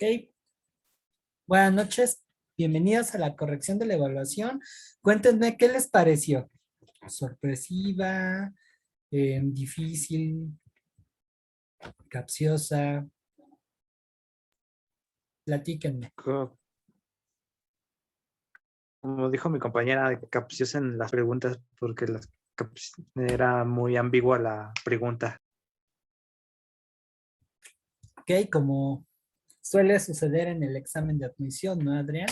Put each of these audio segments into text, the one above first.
Ok, buenas noches. Bienvenidos a la corrección de la evaluación. Cuéntenme qué les pareció. Sorpresiva, difícil, capciosa. Platíquenme. Como dijo mi compañera, capciosa en las preguntas porque era muy ambigua la pregunta. Ok, como suele suceder en el examen de admisión, ¿no, Adrián?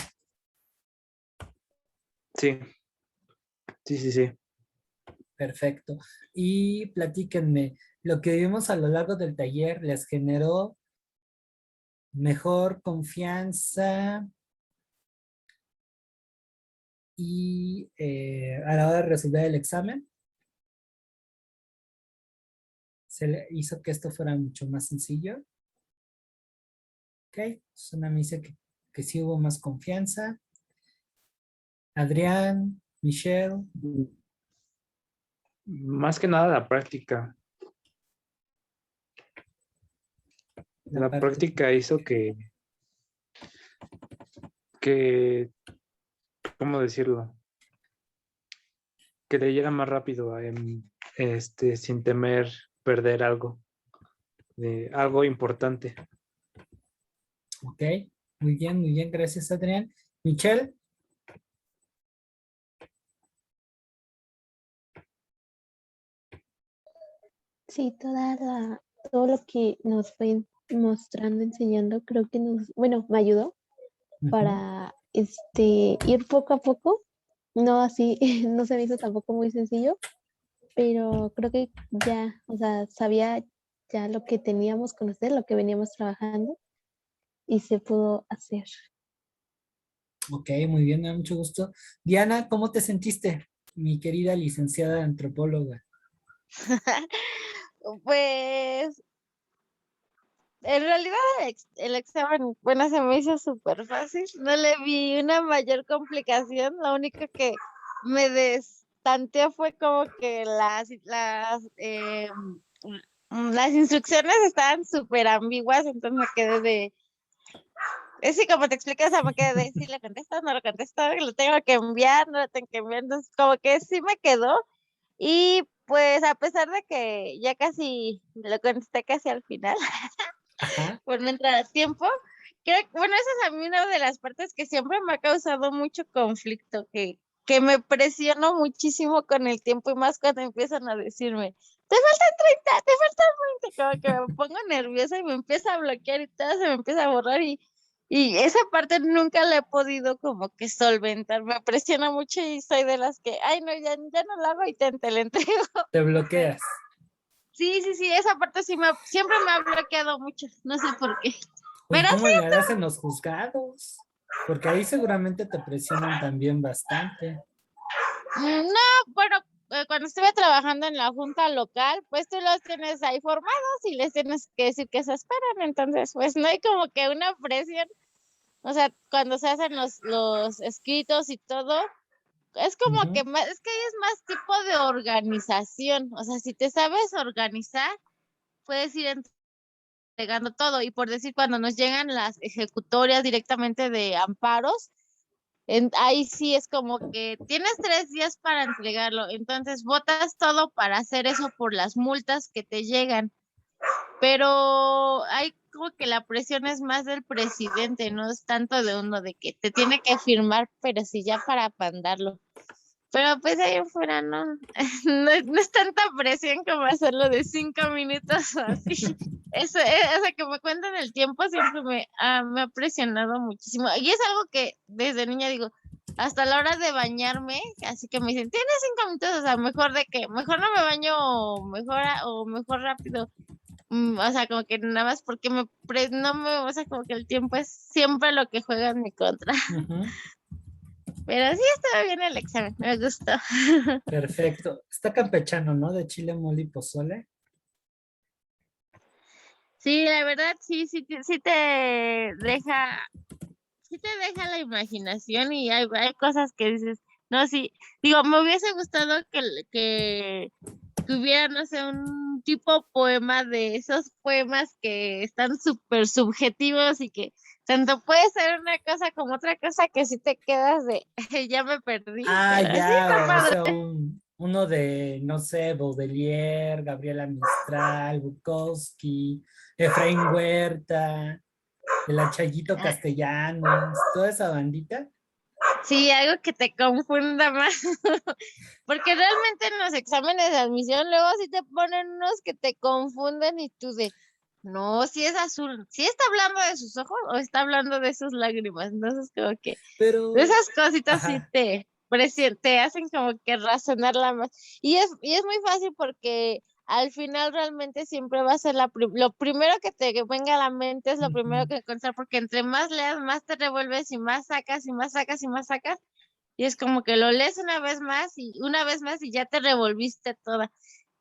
Sí, sí. Perfecto. Y platíquenme, lo que vimos a lo largo del taller les generó mejor confianza y a la hora de resolver el examen, se le hizo que esto fuera mucho más sencillo. Ok, Susana me dice que sí hubo más confianza. Adrián, Michelle, Más que nada la práctica. la La parte. práctica hizo ¿cómo decirlo? Que leyera más rápido, sin temer perder algo importante. Ok, muy bien, gracias Adrián. Michelle, Sí, todo lo que nos fue mostrando, enseñando, creo que me ayudó para ir poco a poco. No así, no se me hizo tampoco muy sencillo, pero creo que ya, o sea, sabía ya lo que teníamos que conocer, lo que veníamos trabajando y se pudo hacer. ok, muy bien, me da mucho gusto. Diana, ¿cómo te sentiste, mi querida licenciada antropóloga? Pues en realidad el examen, bueno, se me hizo súper fácil. No le vi una mayor complicación. Lo único que me destanteó fue como que las instrucciones estaban súper ambiguas, entonces me quedé de... Es sí, como te explicas, me quedé de si le contesto, no lo contesto, lo tengo que enviar, no lo tengo que enviar. Entonces, como que sí me quedó. Y pues a pesar de que ya casi lo contesté casi al final, Ajá, por no entrar a tiempo, creo que, bueno, esa es a mí una de las partes que siempre me ha causado mucho conflicto, que me presiono muchísimo con el tiempo y más cuando empiezan a decirme, te faltan 30, te faltan 20, como que me pongo nerviosa y me empieza a bloquear y todo se me empieza a borrar y esa parte nunca la he podido como que solventar, me presiona mucho y soy de las que, ay no, ya no lo hago y te lo entrego. te bloqueas. Sí, esa parte sí siempre me ha bloqueado mucho, no sé por qué. ¿Y Pero cómo sí, le harás en los juzgados? Porque ahí seguramente te presionan también bastante. no, bueno, cuando estuve trabajando en la junta local, pues tú los tienes ahí formados y les tienes que decir que se esperan, entonces pues no hay como que una presión, o sea, cuando se hacen los escritos y todo, es como que Ujú. es que es más tipo de organización, o sea, si te sabes organizar, puedes ir entregando todo y por decir, cuando nos llegan las ejecutorias directamente de amparos, ahí sí es como que tienes 3 días para entregarlo, entonces votas todo para hacer eso por las multas que te llegan, pero hay como que la presión es más del presidente, no es tanto de uno de que te tiene que firmar, pero sí ya para mandarlo. Pero pues ahí en fuera no, no es tanta presión como hacerlo de 5 minutos o así. Eso, o sea, que me cuenten el tiempo siempre me ha presionado muchísimo. Y es algo que desde niña digo, hasta la hora de bañarme, así que me dicen, tienes 5 minutos, o sea, mejor no me baño o mejor rápido. O sea, como que nada más porque no me, o sea, como que el tiempo es siempre lo que juega en mi contra. Ujú. Pero sí estaba bien el examen, me gustó. Perfecto. Está campechano, ¿no? De chile, mole y pozole. Sí, la verdad, sí te deja la imaginación y hay cosas que dices, no, sí, digo, me hubiese gustado que hubiera, no sé, un tipo poema de esos poemas que están súper subjetivos y que tanto puede ser una cosa como otra cosa que si te quedas de, ya me perdí, Ah, pero así está ya, o padre. sea, uno de, no sé, Baudelaire, Gabriela Mistral, Bukowski, Efraín Huerta, el Achayito Ah, Castellanos, toda esa bandita. sí, algo que te confunda más, porque realmente en los exámenes de admisión luego sí te ponen unos que te confunden y tú de, no, si es azul, si está hablando de sus ojos o está hablando de sus lágrimas, entonces como que de Pero, esas cositas sí ajá, te hacen como que razonarla más. Y es muy fácil porque al final realmente siempre va a ser lo primero que te venga a la mente es lo primero ujú. que encontrar, porque entre más leas, más te revuelves y más sacas y más sacas y más sacas. Y es como que lo lees una vez más y ya te revolviste toda.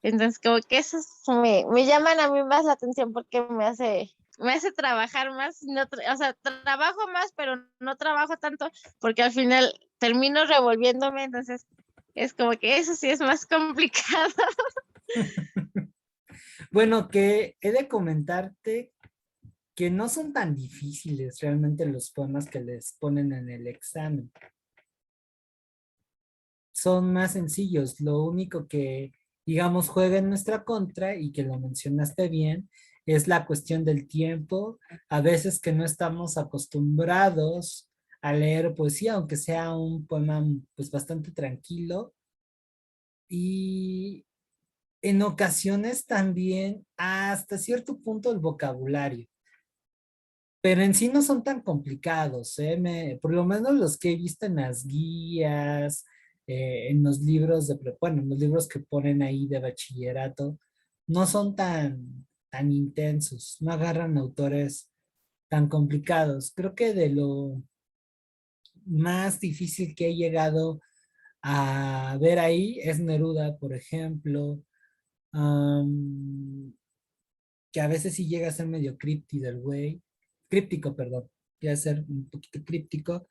Entonces, como que esos me llaman a mí más la atención porque me hace trabajar más, no o sea, trabajo más, pero no trabajo tanto porque al final termino revolviéndome, entonces es como que eso sí es más complicado. Bueno, que he de comentarte que no son tan difíciles realmente los poemas que les ponen en el examen. Son más sencillos. Lo único que, digamos, juega en nuestra contra y que lo mencionaste bien, es la cuestión del tiempo. A veces que no estamos acostumbrados a leer poesía, aunque sea un poema pues bastante tranquilo. Y en ocasiones también hasta cierto punto el vocabulario. Pero en sí no son tan complicados, ¿eh? Por lo menos los que he visto en las guías, en los libros bueno, en los libros que ponen ahí de bachillerato, no son tan intensos, no agarran autores tan complicados. Creo que de lo más difícil que he llegado a ver ahí es Neruda, por ejemplo, am, que a veces sí llega a ser medio críptico el güey, críptico, perdón, llega a ser un poquito críptico.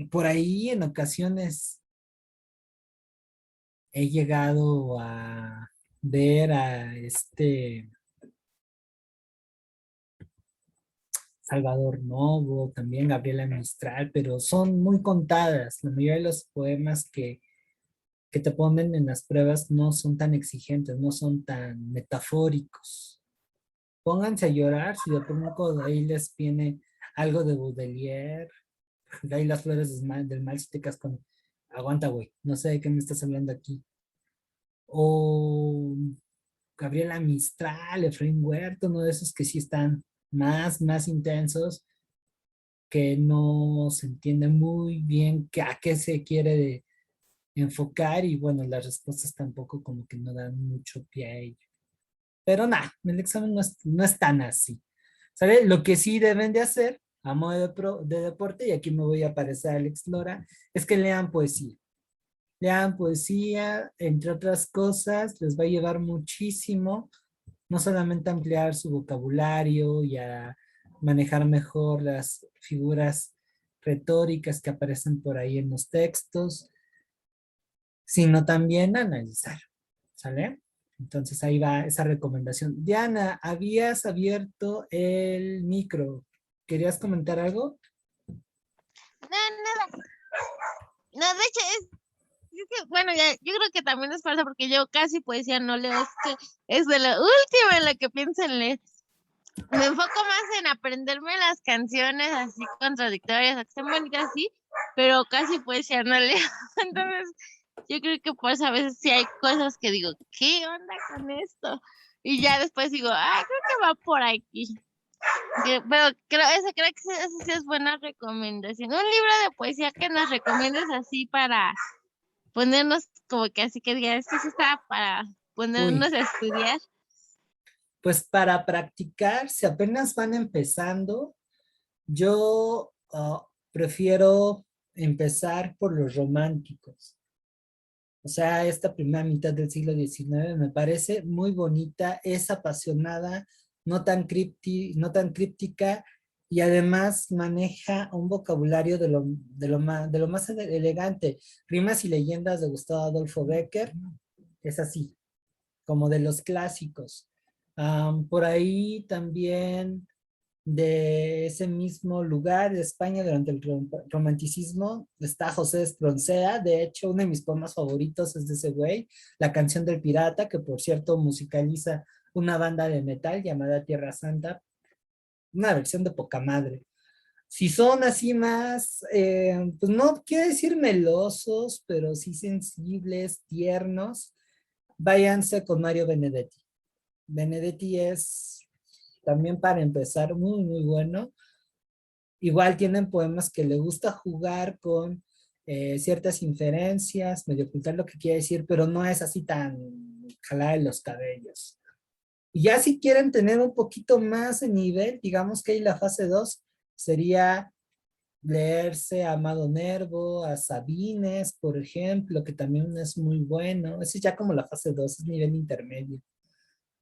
Por ahí en ocasiones he llegado a ver a Salvador Novo, también Gabriela Mistral, pero son muy contadas. La mayoría de los poemas que te ponen en las pruebas no son tan exigentes, no son tan metafóricos. Pónganse a llorar si de pronto ahí les viene algo de Baudelaire, de ahí las flores del mal, si te casas con, aguanta, güey, no sé de qué me estás hablando aquí. O Gabriela Mistral, Efraín Huerta, uno de esos que sí están más intensos, que no se entiende muy bien a qué se quiere enfocar y bueno, las respuestas tampoco como que no dan mucho pie a ello. Pero nada, el examen no es tan así. ¿Sabe? Lo que sí deben de hacer a modo de deporte, y aquí me voy a parecer a Alex Lora, es que lean poesía. Lean poesía, entre otras cosas, les va a llevar muchísimo, no solamente a ampliar su vocabulario y a manejar mejor las figuras retóricas que aparecen por ahí en los textos, sino también a analizar. ¿Sale? Entonces ahí va esa recomendación. Diana, habías abierto el micro. ¿Querías comentar algo? No, nada. No, de hecho, es que, bueno, ya, yo creo que también es falso porque yo casi poesía no leo, es de lo último en lo que pienso en leer. Me enfoco más en aprenderme las canciones así contradictorias, que estén bonitas así, pero casi poesía no leo. Entonces, yo creo que pues a veces sí hay cosas que digo, ¿qué onda con esto? Y ya después digo, creo que va por aquí. Pero creo que eso sí es buena recomendación. Un libro de poesía que nos recomiendes así para ponernos como que así que diga, esto sí está para Uy, ponernos a estudiar. pues para practicar, si apenas van empezando, yo prefiero empezar por los románticos. O sea, esta primera mitad del siglo XIX me parece muy bonita, es apasionada, no tan críptica y además maneja un vocabulario de lo más elegante. Rimas y leyendas de Gustavo Adolfo Bécquer es así, como de los clásicos. Por ahí también de ese mismo lugar de España durante el romanticismo está José Espronceda. De hecho, uno de mis poemas favoritos es de ese güey, La canción del pirata, que por cierto musicaliza una banda de metal llamada Tierra Santa, una versión de poca madre. Si son así más, pues no quiero decir melosos, pero sí sensibles, tiernos, váyanse con Mario Benedetti. Benedetti es también para empezar muy, muy bueno. Igual tienen poemas que le gusta jugar con ciertas inferencias, medio ocultar lo que quiere decir, pero no es así tan jalada de los cabellos. Y ya si quieren tener un poquito más de nivel, digamos que ahí la fase 2 sería leerse a Amado Nervo, a Sabines, por ejemplo, que también es muy bueno. Ese es ya como la fase 2, es nivel intermedio.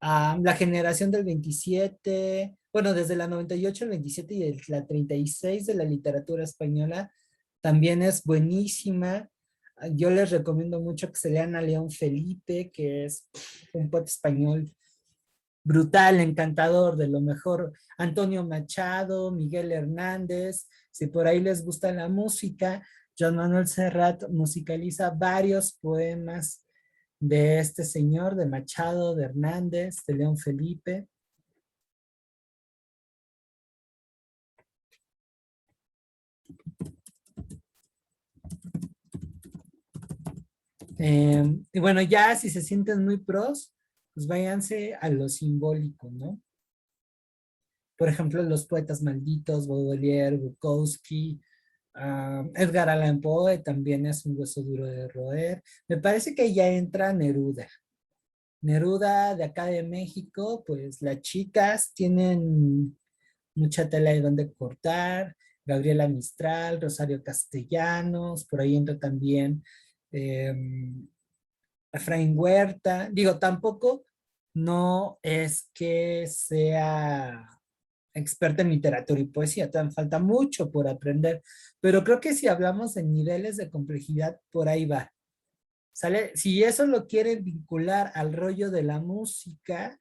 La generación del 27, bueno, desde la 98 al 27 y la 36 de la literatura española también es buenísima. Yo les recomiendo mucho que se lean a León Felipe, que es un poeta español brutal, encantador, de lo mejor. Antonio Machado, Miguel Hernández, si por ahí les gusta la música, Joan Manuel Serrat musicaliza varios poemas de este señor, de Machado, de Hernández, de León Felipe. Y bueno, ya si se sienten muy pros, pues váyanse a lo simbólico, ¿no? Por ejemplo, los poetas malditos, Baudelaire, Bukowski, Edgar Allan Poe también es un hueso duro de roer. Me parece que ya entra Neruda. Neruda de acá de México, pues las chicas tienen mucha tela de donde cortar. Gabriela Mistral, Rosario Castellanos, por ahí entra también eh, Efraín Huerta. Digo, tampoco no es que sea experta en literatura y poesía, todavía falta mucho por aprender, pero creo que si hablamos de niveles de complejidad, por ahí va. ¿Sale? Si eso lo quieren vincular al rollo de la música,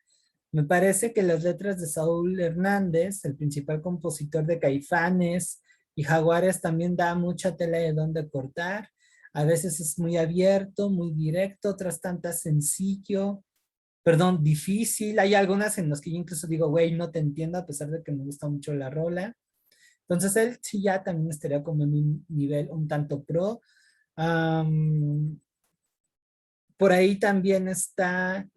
me parece que las letras de Saúl Hernández, el principal compositor de Caifanes y Jaguares, también da mucha tela de dónde cortar. A veces es muy abierto, muy directo, otras tantas sencillo, perdón, difícil. Hay algunas en las que yo incluso digo, güey, no te entiendo, a pesar de que me gusta mucho la rola. Entonces él sí ya también estaría como en un nivel un tanto pro. Por ahí también está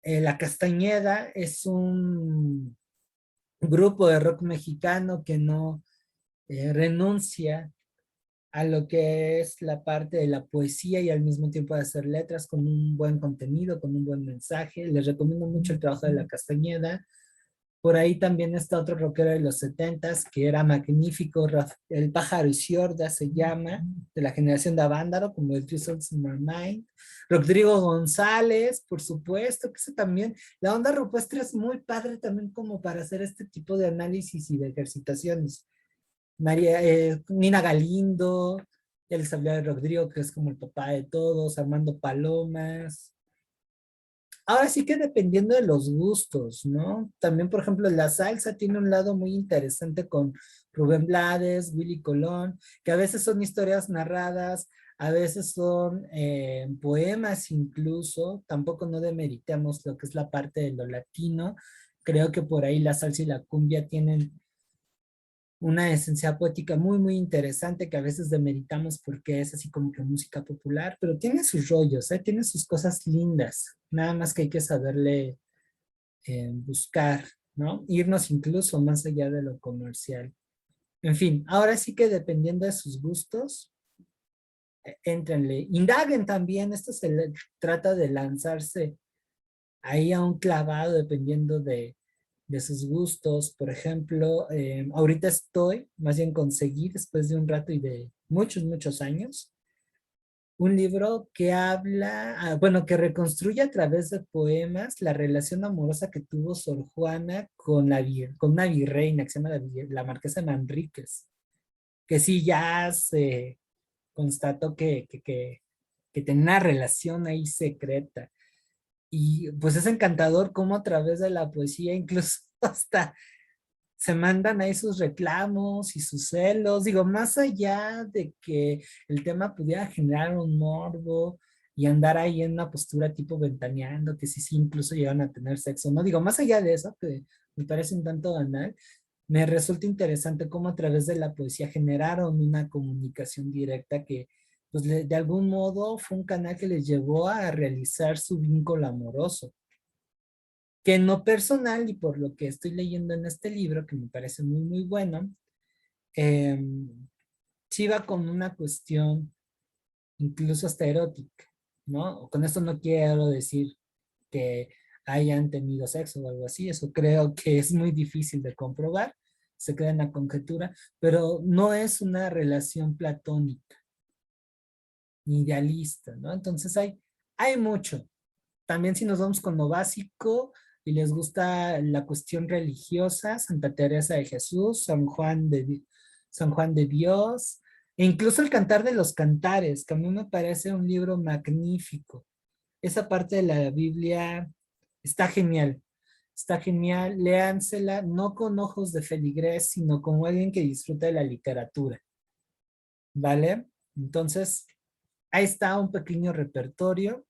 La Castañeda, es un grupo de rock mexicano que no renuncia a lo que es la parte de la poesía y al mismo tiempo de hacer letras con un buen contenido, con un buen mensaje. Les recomiendo mucho el trabajo de La Castañeda. Por ahí también está otro rockero de los 70s que era magnífico, El Pájaro Isiorda se llama, de la generación de Avándaro, como el Three Souls in My Mind. Rodrigo González, por supuesto, que eso también, la onda rupestre es muy padre también como para hacer este tipo de análisis y de ejercitaciones. Nina Galindo, ya les hablé de Rodrigo, que es como el papá de todos, Armando Palomas. Ahora sí que dependiendo de los gustos, ¿no? También, por ejemplo, la salsa tiene un lado muy interesante con Rubén Blades, Willy Colón, que a veces son historias narradas, a veces son poemas incluso, tampoco no demeritamos lo que es la parte de lo latino. Creo que por ahí la salsa y la cumbia tienen una esencia poética muy, muy interesante que a veces demeritamos porque es así como que música popular, pero tiene sus rollos, ¿eh? Tiene sus cosas lindas, nada más que hay que saberle buscar, ¿no? Irnos incluso más allá de lo comercial. En fin, ahora sí que dependiendo de sus gustos, éntrenle, indaguen también, esto trata de lanzarse ahí a un clavado dependiendo de sus gustos. Por ejemplo, ahorita estoy, más bien conseguí después de un rato y de muchos, muchos años, un libro que habla, bueno, que reconstruye a través de poemas la relación amorosa que tuvo Sor Juana con, con una virreina que se llama la Marquesa de Manríquez, que sí ya se constató que tenía una relación ahí secreta. Y pues es encantador cómo a través de la poesía incluso hasta se mandan ahí sus reclamos y sus celos. Digo, más allá de que el tema pudiera generar un morbo y andar ahí en una postura tipo ventaneando, que sí, sí, incluso llegan a tener sexo, ¿no? Digo, más allá de eso, que me parece un tanto banal, me resulta interesante cómo a través de la poesía generaron una comunicación directa que, pues, de algún modo fue un canal que les llevó a realizar su vínculo amoroso que en lo personal y por lo que estoy leyendo en este libro, que me parece muy, muy bueno, eh, sí va con una cuestión incluso hasta erótica, ¿no? Con esto no quiero decir que hayan tenido sexo o algo así, eso creo que es muy difícil de comprobar, se queda en la conjetura, pero no es una relación platónica, ni idealista, ¿no? Entonces hay mucho. También si nos vamos con lo básico y les gusta la cuestión religiosa, Santa Teresa de Jesús, San Juan de Dios, e incluso el Cantar de los Cantares, que a mí me parece un libro magnífico. Esa parte de la Biblia está genial, está genial, léansela no con ojos de feligrés, sino como alguien que disfruta de la literatura, ¿vale? Entonces, ahí está un pequeño repertorio.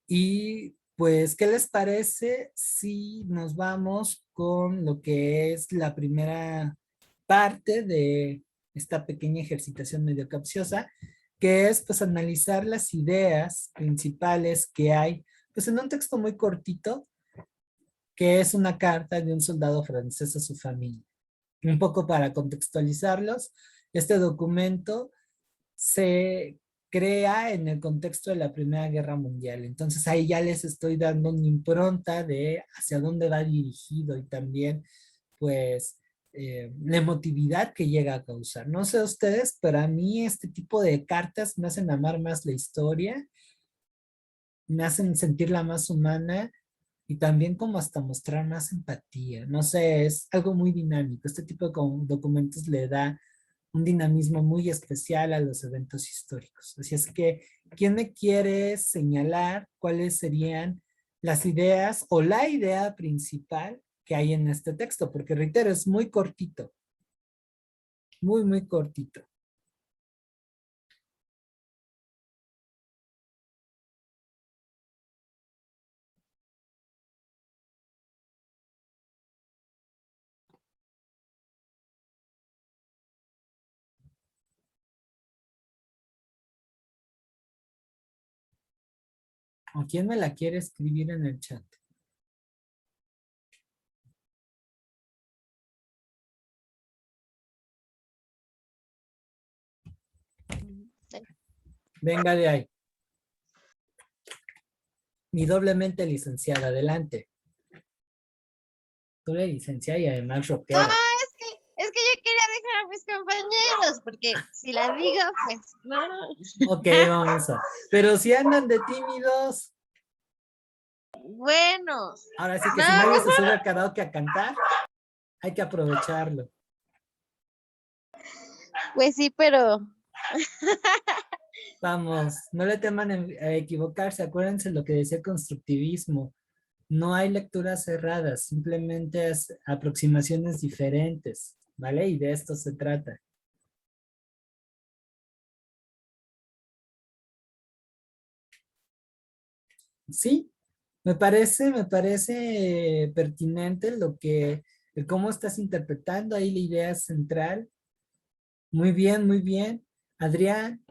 Y pues, ¿qué les parece si nos vamos con lo que es la primera parte de esta pequeña ejercitación medio capciosa, que es pues analizar las ideas principales que hay, pues en un texto muy cortito, que es una carta de un soldado francés a su familia. Un poco para contextualizarlos, este documento se crea en el contexto de la Primera Guerra Mundial. Entonces ahí ya les estoy dando una impronta de hacia dónde va dirigido y también pues la emotividad que llega a causar. No sé ustedes, pero a mí este tipo de cartas me hacen amar más la historia, me hacen sentirla más humana y también como hasta mostrar más empatía. No sé, es algo muy dinámico. Este tipo de documentos le da un dinamismo muy especial a los eventos históricos. Así es que, ¿quién me quiere señalar cuáles serían las ideas o la idea principal que hay en este texto? Porque reitero, es muy cortito, muy, muy cortito. ¿O quién me la quiere escribir en el chat? Venga de ahí. Mi doblemente licenciada, adelante. Doble licenciada y además No, rockera. es que yo quería dejar a mis compañeros, porque si la digo, pues no. Ok, vamos a. Pero si andan de tímidos, Bueno, ahora sí que si no, nadie se sube al karaoke a cantar, hay que aprovecharlo. pues sí, pero Vamos, no le teman a equivocarse, acuérdense lo que decía el constructivismo. No hay lecturas cerradas, simplemente es aproximaciones diferentes, ¿vale? Y de esto se trata. Sí, me parece pertinente el cómo estás interpretando ahí la idea central. Muy bien, muy bien. Adrián,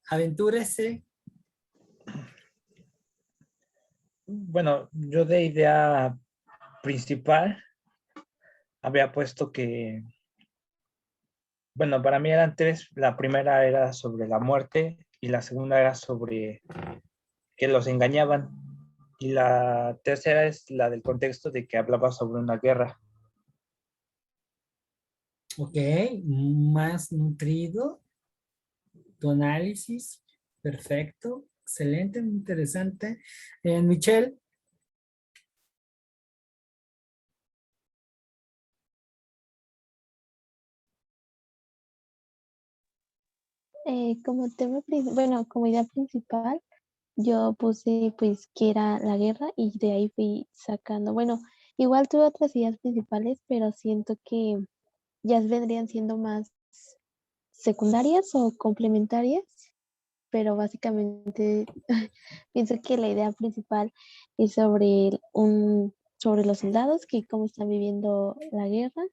aventúrese. Bueno, yo de idea principal había puesto que, bueno, para mí eran tres. La primera era sobre la muerte y la segunda era sobre que los engañaban. Y la tercera es la del contexto de que hablaba sobre una guerra. Ok, más nutrido. tu análisis. Perfecto, excelente, muy interesante. Michelle. Como tema, bueno, como idea principal, yo puse pues que era la guerra y de ahí fui sacando, bueno, igual tuve otras ideas principales, pero siento que ya vendrían siendo más secundarias o complementarias, pero básicamente pienso que la idea principal es sobre los soldados, que cómo están viviendo la guerra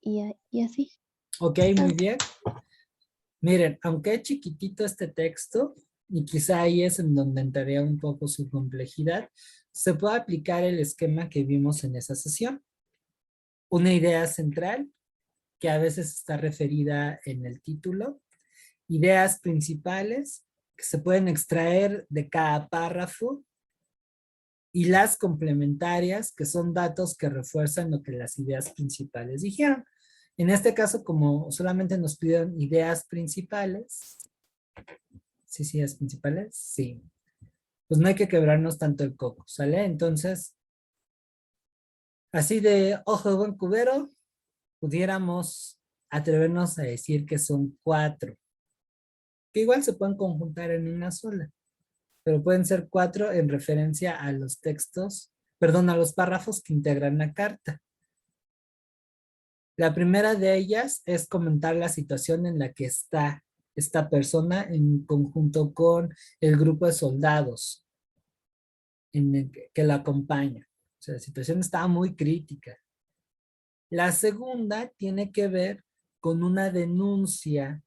y así. Ok, muy bien. Miren, aunque es chiquitito este texto, y quizá ahí es en donde entraría un poco su complejidad, se puede aplicar el esquema que vimos en esa sesión. Una idea central, que a veces está referida en el título, ideas principales que se pueden extraer de cada párrafo y las complementarias, que son datos que refuerzan lo que las ideas principales dijeron. En este caso, como solamente nos pidieron ideas principales, sí, ideas principales, sí, pues no hay que quebrarnos tanto el coco, ¿sale? Entonces, así de ojo de buen cubero, pudiéramos atrevernos a decir que son 4, que igual se pueden conjuntar en una sola, pero pueden ser 4 en referencia a los textos, perdón, a los párrafos que integran la carta. La primera de ellas es comentar la situación en la que está esta persona en conjunto con el grupo de soldados en el que la acompaña. O sea, la situación estaba muy crítica. La segunda tiene que ver con una denuncia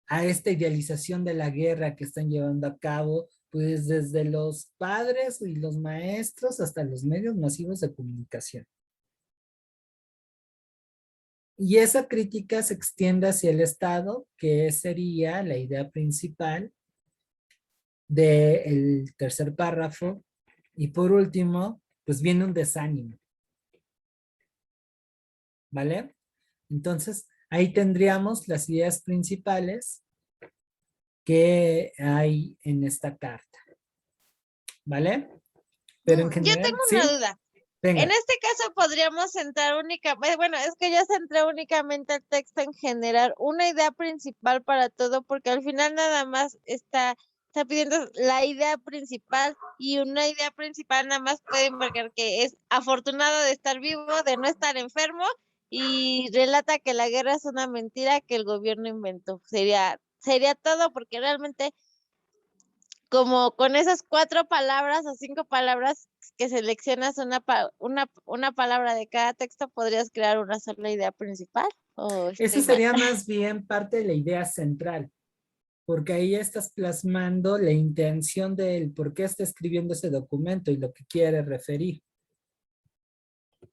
a esta idealización de la guerra que están llevando a cabo, pues desde los padres y los maestros hasta los medios masivos de comunicación. Y esa crítica se extiende hacia el Estado, que sería la idea principal del tercer párrafo. Y por último, pues viene un desánimo. ¿Vale? Entonces, ahí tendríamos las ideas principales que hay en esta carta. ¿Vale? Pero en Yo general, tengo una ¿sí? duda. Venga. En este caso podríamos centrar únicamente, bueno, es que yo centré únicamente el texto en generar una idea principal para todo, porque al final nada más está pidiendo la idea principal, y una idea principal nada más puede marcar que es afortunado de estar vivo, de no estar enfermo, y relata que la guerra es una mentira que el gobierno inventó. Sería todo, porque realmente como con esas 4 palabras o 5 palabras que seleccionas una palabra de cada texto, podrías crear una sola idea principal. ¿O Eso estoy mal? sería más bien parte de la idea central, porque ahí estás plasmando la intención del por qué está escribiendo ese documento y lo que quiere referir.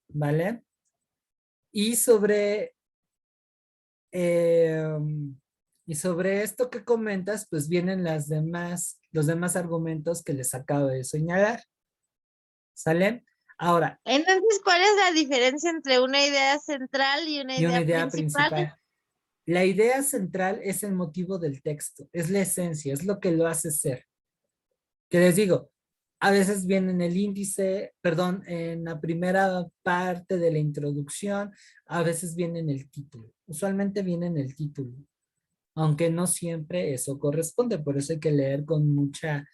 ¿Vale? Y sobre esto que comentas, pues vienen los demás argumentos que les acabo de señalar. ¿Sale? Ahora, Entonces, ¿cuál es la diferencia entre una idea central y una y una idea idea principal? principal. La idea central es el motivo del texto, es la esencia, es lo que lo hace ser. Que les digo, a veces viene en el índice, perdón, en la primera parte de la introducción, a veces viene en el título. Usualmente viene en el título, aunque no siempre eso corresponde, por eso hay que leer con mucha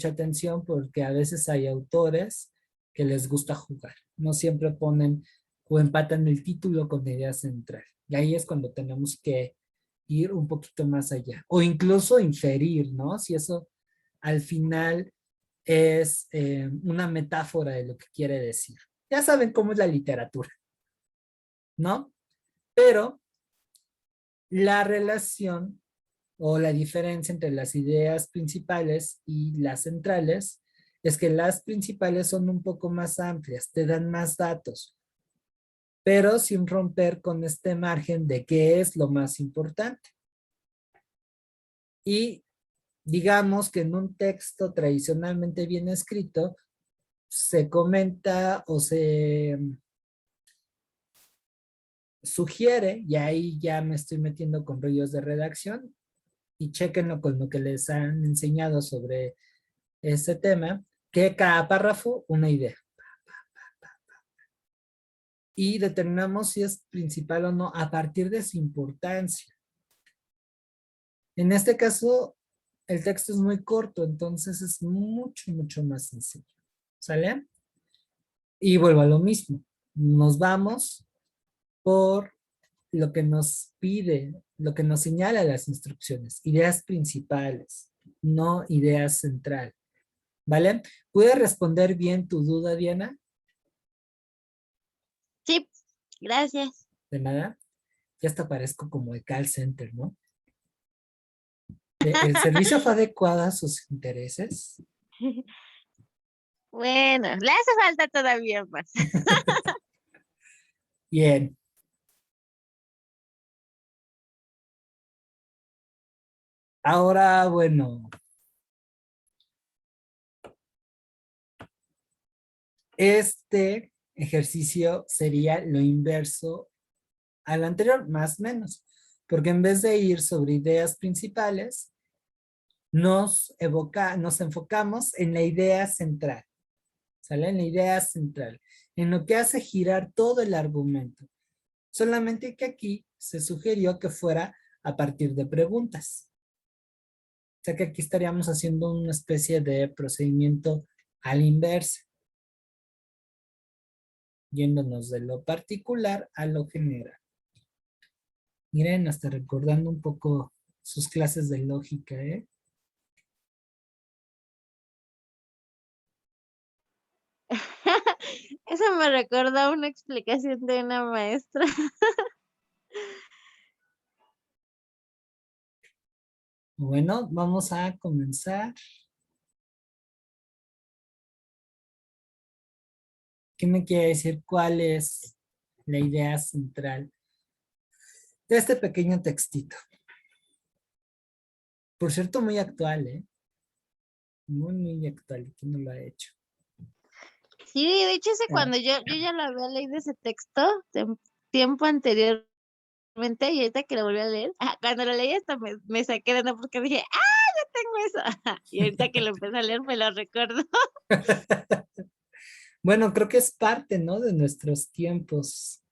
atención, porque a veces hay autores que les gusta jugar, no siempre ponen o empatan el título con la idea central, y ahí es cuando tenemos que ir un poquito más allá, o incluso inferir, ¿no? Si eso al final es una metáfora de lo que quiere decir. Ya saben cómo es la literatura, ¿no? Pero la relación o la diferencia entre las ideas principales y las centrales es que las principales son un poco más amplias, te dan más datos, pero sin romper con este margen de qué es lo más importante. Y digamos que en un texto tradicionalmente bien escrito, se comenta o se sugiere, y ahí ya me estoy metiendo con rollos de redacción, y chéquenlo con lo que les han enseñado sobre ese tema, que cada párrafo una idea. Y determinamos si es principal o no a partir de su importancia. En este caso, el texto es muy corto, entonces es mucho, mucho más sencillo. ¿Sale? Y vuelvo a lo mismo. Nos vamos por lo que nos pide, lo que nos señala las instrucciones. Ideas principales, no ideas central. ¿Vale? ¿Pude responder bien tu duda, Diana? Sí, gracias. De nada. Ya hasta parezco como de call center, ¿no? ¿El servicio fue adecuado a sus intereses? Bueno, le hace falta todavía más. Bien. Ahora, bueno. Este ejercicio sería lo inverso al anterior, más o menos. Porque en vez de ir sobre ideas principales, nos enfocamos en la idea central. ¿Sale? En la idea central. En lo que hace girar todo el argumento. Solamente que aquí se sugirió que fuera a partir de preguntas. O sea que aquí estaríamos haciendo una especie de procedimiento al inverso. Yéndonos de lo particular a lo general. Miren, hasta recordando un poco sus clases de lógica, ¿eh? Eso me recordó a una explicación de una maestra. Bueno, vamos a comenzar. ¿Qué me quiere decir cuál es la idea central de este pequeño textito? Por cierto, muy actual, ¿eh? Muy, muy actual. ¿Quién no lo ha hecho? Sí, de hecho ese cuando yo ya lo había leído ese texto tiempo anteriormente y ahorita que lo volví a leer, cuando lo leí hasta me saqué de no porque dije, ¡ah, ya tengo eso! Y ahorita que lo empecé a leer me lo recuerdo. Bueno, creo que es parte, ¿no? De nuestros tiempos.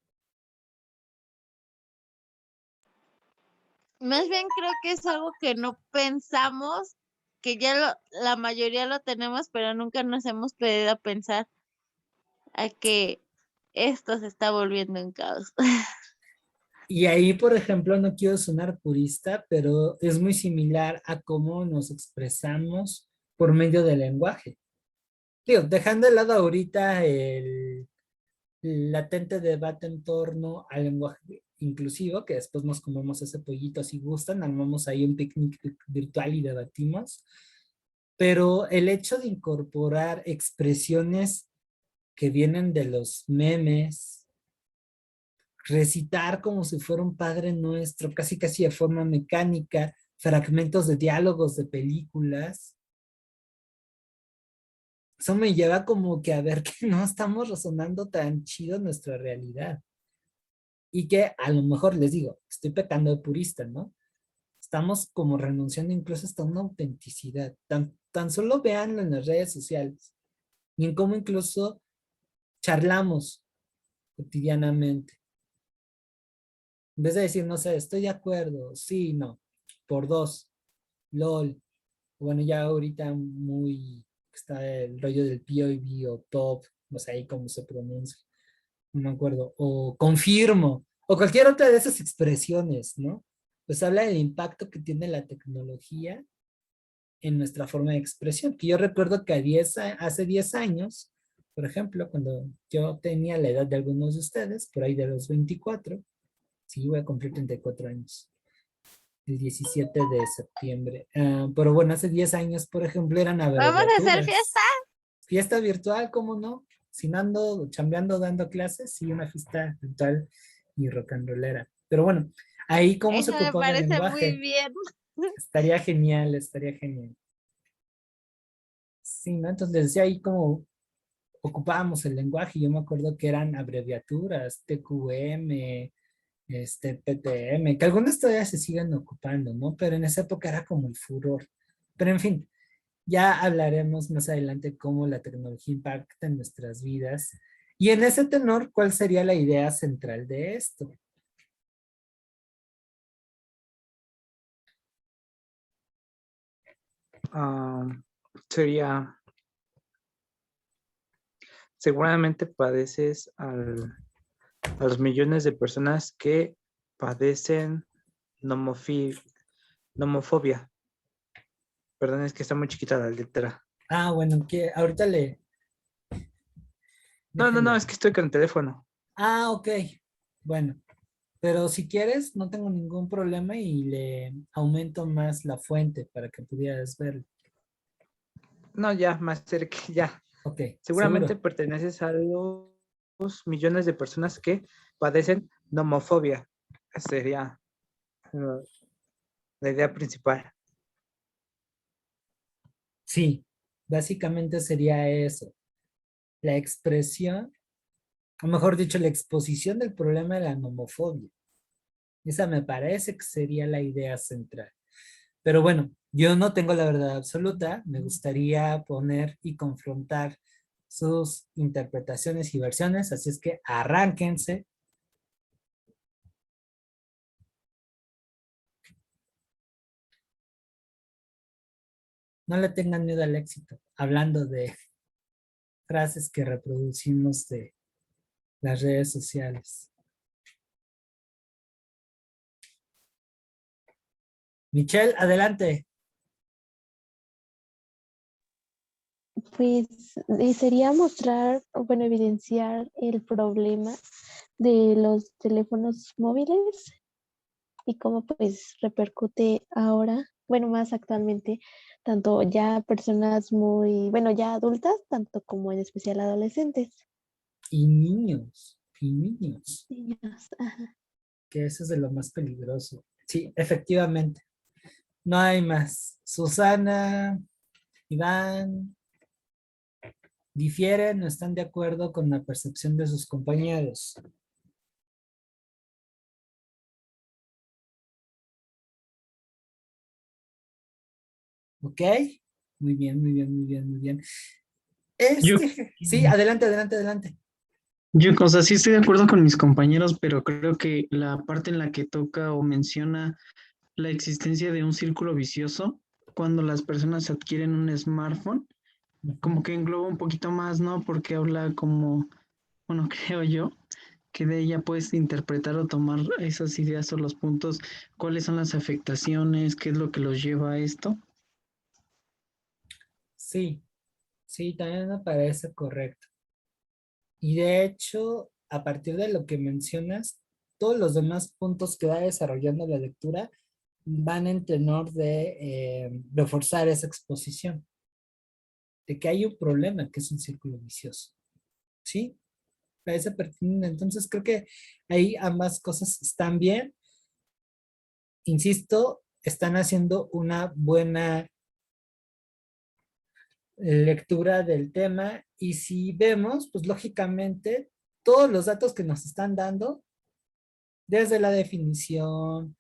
Más bien creo que es algo que no pensamos, que ya la mayoría lo tenemos, pero nunca nos hemos pedido a pensar a que esto se está volviendo un caos. Y ahí, por ejemplo, no quiero sonar purista, pero es muy similar a cómo nos expresamos por medio del lenguaje. Digo, dejando de lado ahorita el latente debate en torno al lenguaje inclusivo, que después nos comemos ese pollito si gustan, armamos ahí un picnic virtual y debatimos, pero el hecho de incorporar expresiones que vienen de los memes, recitar como si fuera un Padre Nuestro, casi casi de forma mecánica, fragmentos de diálogos de películas, eso me lleva como que a ver que no estamos razonando tan chido nuestra realidad. Y que a lo mejor les digo, estoy pecando de purista, ¿no? Estamos como renunciando incluso hasta una autenticidad. Tan solo véanlo en las redes sociales y en cómo incluso charlamos cotidianamente. En vez de decir, no sé, estoy de acuerdo, sí, no, por dos, lol. Bueno, ya ahorita muy está el rollo del POV o POV, no sé ahí cómo se pronuncia, no me acuerdo, o confirmo, o cualquier otra de esas expresiones, ¿no? Pues habla del impacto que tiene la tecnología en nuestra forma de expresión. Que yo recuerdo que hace 10 años, por ejemplo, cuando yo tenía la edad de algunos de ustedes, por ahí de los 24, sí, voy a cumplir 34 años, el 17 de septiembre. Pero bueno, hace 10 años, por ejemplo, eran ¿Vamos a hacer abreviaturas. fiesta? Fiesta virtual, ¿cómo no? Sin ando chambeando, dando clases, sí, una fiesta virtual y rock and rollera. Pero bueno, ahí cómo se Eso me ocupaba el parece muy lenguaje. bien. Estaría genial, estaría genial. Sí, ¿no? Entonces decía ahí como ocupábamos el lenguaje. Yo me acuerdo que eran abreviaturas, TQM, PTM, que algunas todavía se siguen ocupando, ¿no? Pero en esa época era como el furor. Pero en fin, ya hablaremos más adelante cómo la tecnología impacta en nuestras vidas. Y en ese tenor, ¿cuál sería la idea central de esto? Ah, sería, seguramente padeces a los millones de personas que padecen nomofobia. Perdón, es que está muy chiquita la letra. Ah, bueno, que ahorita le... No, déjenle. es que estoy con el teléfono. Ah, ok. Bueno, pero si quieres, no tengo ningún problema y le aumento más la fuente para que pudieras verlo. No, ya, más cerca, ya. Ok, Seguramente seguro. perteneces a los millones de personas que padecen nomofobia. Esa sería la idea principal. Sí, básicamente sería eso. La expresión, o mejor dicho, la exposición del problema de la nomofobia. Esa me parece que sería la idea central. Pero bueno, yo no tengo la verdad absoluta. Me gustaría poner y confrontar sus interpretaciones y versiones. Así es que arránquense. No le tengan miedo al éxito. Hablando de frases que reproducimos de las redes sociales. Michelle, adelante. Pues sería mostrar, o bueno, evidenciar el problema de los teléfonos móviles y cómo pues repercute ahora, bueno, más actualmente, tanto ya personas muy, bueno, ya adultas, tanto como en especial adolescentes. Y niños, y niños, Niños, ajá. que eso es de lo más peligroso. Sí, efectivamente. No hay más. Susana, Iván, difieren, no están de acuerdo con la percepción de sus compañeros. ¿Ok? Muy bien, muy bien, muy bien, muy bien. Yo, Sí, adelante, adelante, adelante. o sea, sí estoy de acuerdo con mis compañeros, pero creo que la parte en la que toca o menciona la existencia de un círculo vicioso, cuando las personas adquieren un smartphone, como que engloba un poquito más, ¿no? Porque habla como, bueno, creo yo, que de ella puedes interpretar o tomar esas ideas o los puntos, cuáles son las afectaciones, qué es lo que los lleva a esto. Sí, sí, también me parece correcto. Y de hecho, a partir de lo que mencionas, todos los demás puntos que va desarrollando la lectura van en tenor de reforzar esa exposición, de que hay un problema que es un círculo vicioso. ¿Sí? Parece pertinente. Entonces creo que ahí ambas cosas están bien. Insisto, están haciendo una buena lectura del tema y si vemos, pues lógicamente, todos los datos que nos están dando, desde la definición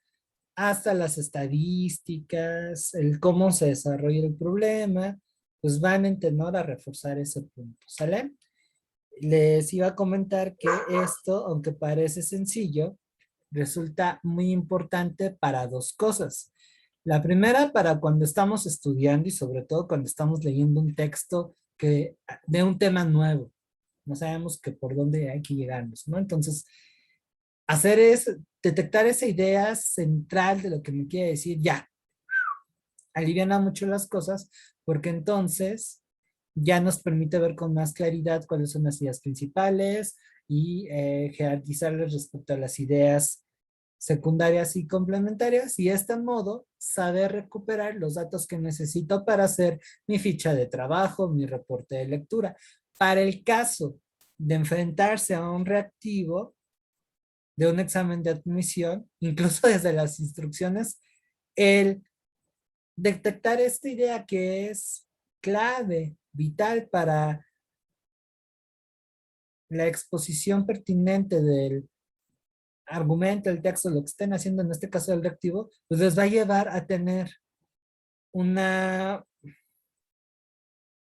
hasta las estadísticas, el cómo se desarrolla el problema, pues van en tenor a reforzar ese punto, ¿sale? Les iba a comentar que esto, aunque parece sencillo, resulta muy importante para dos cosas. La primera, para cuando estamos estudiando y sobre todo cuando estamos leyendo un texto de un tema nuevo. No sabemos que por dónde hay que llegarnos, ¿no? Entonces, hacer es detectar esa idea central de lo que me quiere decir, ya, aliviana mucho las cosas, porque entonces ya nos permite ver con más claridad cuáles son las ideas principales y jerarquizarlas respecto a las ideas secundarias y complementarias y de este modo saber recuperar los datos que necesito para hacer mi ficha de trabajo, mi reporte de lectura. Para el caso de enfrentarse a un reactivo de un examen de admisión, incluso desde las instrucciones, el detectar esta idea que es clave, vital para la exposición pertinente del argumento, el texto, lo que estén haciendo en este caso del reactivo, pues les va a llevar a tener una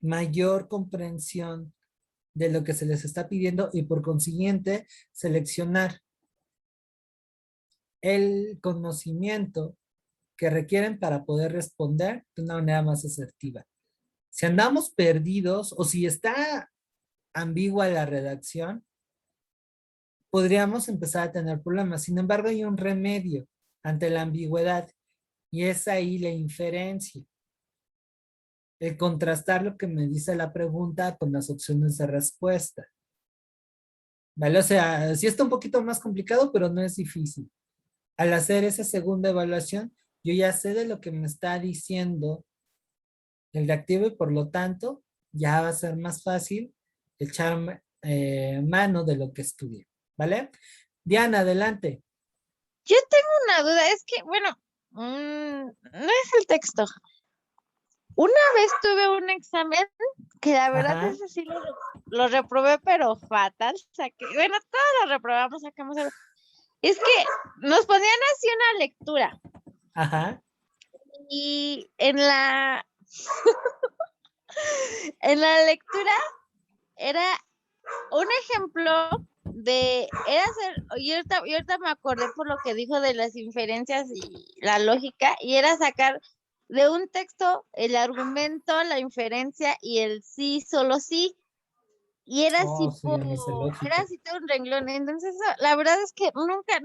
mayor comprensión de lo que se les está pidiendo y por consiguiente seleccionar el conocimiento que requieren para poder responder de una manera más asertiva. Si andamos perdidos o si está ambigua la redacción, podríamos empezar a tener problemas. Sin embargo, hay un remedio ante la ambigüedad y es ahí la inferencia. El contrastar lo que me dice la pregunta con las opciones de respuesta. ¿Vale? O sea, sí está un poquito más complicado, pero no es difícil. Al hacer esa segunda evaluación, yo ya sé de lo que me está diciendo el reactivo y por lo tanto ya va a ser más fácil echar mano de lo que estudié. ¿Vale? Diana, adelante. Yo tengo una duda, es que, bueno, no es el texto. Una vez tuve un examen que la verdad Ajá. ese sí lo reprobé, pero fatal. Bueno, todos lo reprobamos, sacamos algo. Es que nos ponían así una lectura Ajá. y en la lectura era un ejemplo y ahorita me acordé por lo que dijo de las inferencias y la lógica, y era sacar de un texto el argumento, la inferencia y el sí, solo sí. Y era así Sí, ya no sé lógica. era así todo un renglón. Entonces, la verdad es que nunca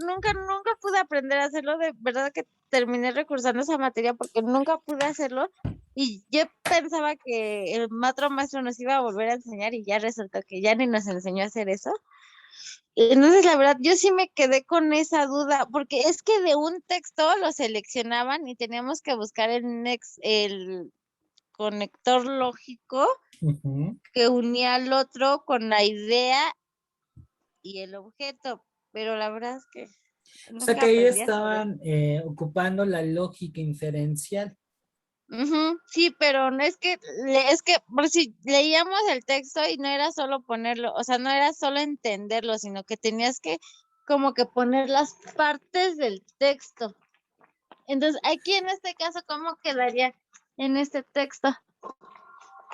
pude aprender a hacerlo. De verdad que terminé recursando esa materia porque nunca pude hacerlo. Y yo pensaba que el otro maestro nos iba a volver a enseñar y ya resultó que ya ni nos enseñó a hacer eso. Entonces, la verdad, yo sí me quedé con esa duda, porque es que de un texto lo seleccionaban y teníamos que buscar el conector lógico Uh-huh. que unía al otro con la idea y el objeto, pero la verdad es que O sea nunca que ahí aprendí a hacer eso. estaban ocupando la lógica inferencial. Sí, pero no es que, por si leíamos el texto y no era solo ponerlo, o sea, no era solo entenderlo, sino que tenías que como que poner las partes del texto. Entonces, aquí en este caso, ¿cómo quedaría en este texto?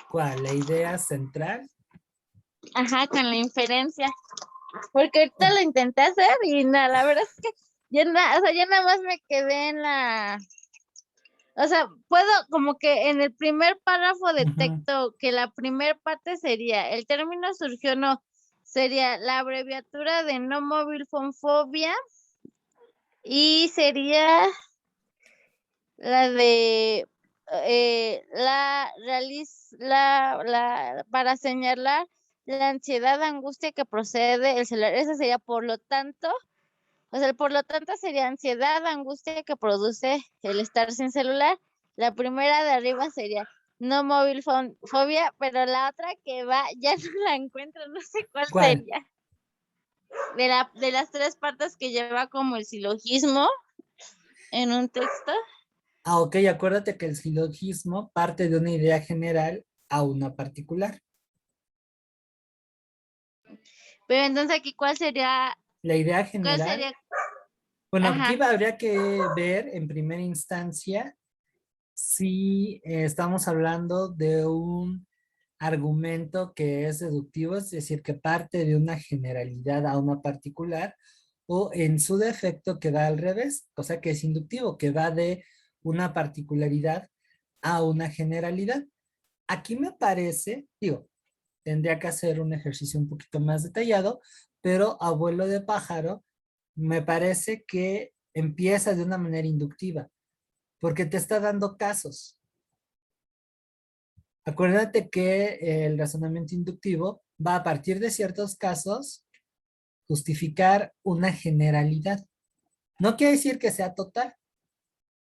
¿Cuál? ¿La idea central? Ajá, con la inferencia. Porque ahorita lo intenté hacer y nada, la verdad es que ya nada más me quedé en o sea, puedo como que en el primer párrafo de Uh-huh. texto, que la primer parte sería, el término surgió, no, sería la abreviatura de no mobile phone fobia y sería la de para señalar la ansiedad, angustia que procede del celular. Esa sería por lo tanto. O sea, por lo tanto sería ansiedad, angustia que produce el estar sin celular. La primera de arriba sería no mobile phone fobia, pero la otra que va ya no la encuentro, no sé cuál ¿Cuál? sería. De las tres partes que lleva como el silogismo en un texto. Ah, ok, acuérdate que el silogismo parte de una idea general a una particular. Pero entonces aquí, ¿cuál sería? La idea ¿Cuál general. sería? Bueno, aquí Ajá. habría que ver en primera instancia si estamos hablando de un argumento que es deductivo, es decir, que parte de una generalidad a una particular, o en su defecto que va al revés, o sea que es inductivo, que va de una particularidad a una generalidad. Aquí me parece, digo, tendría que hacer un ejercicio un poquito más detallado, pero abuelo de pájaro, me parece que empieza de una manera inductiva, porque te está dando casos. Acuérdate que el razonamiento inductivo va a partir de ciertos casos justificar una generalidad. No quiere decir que sea total,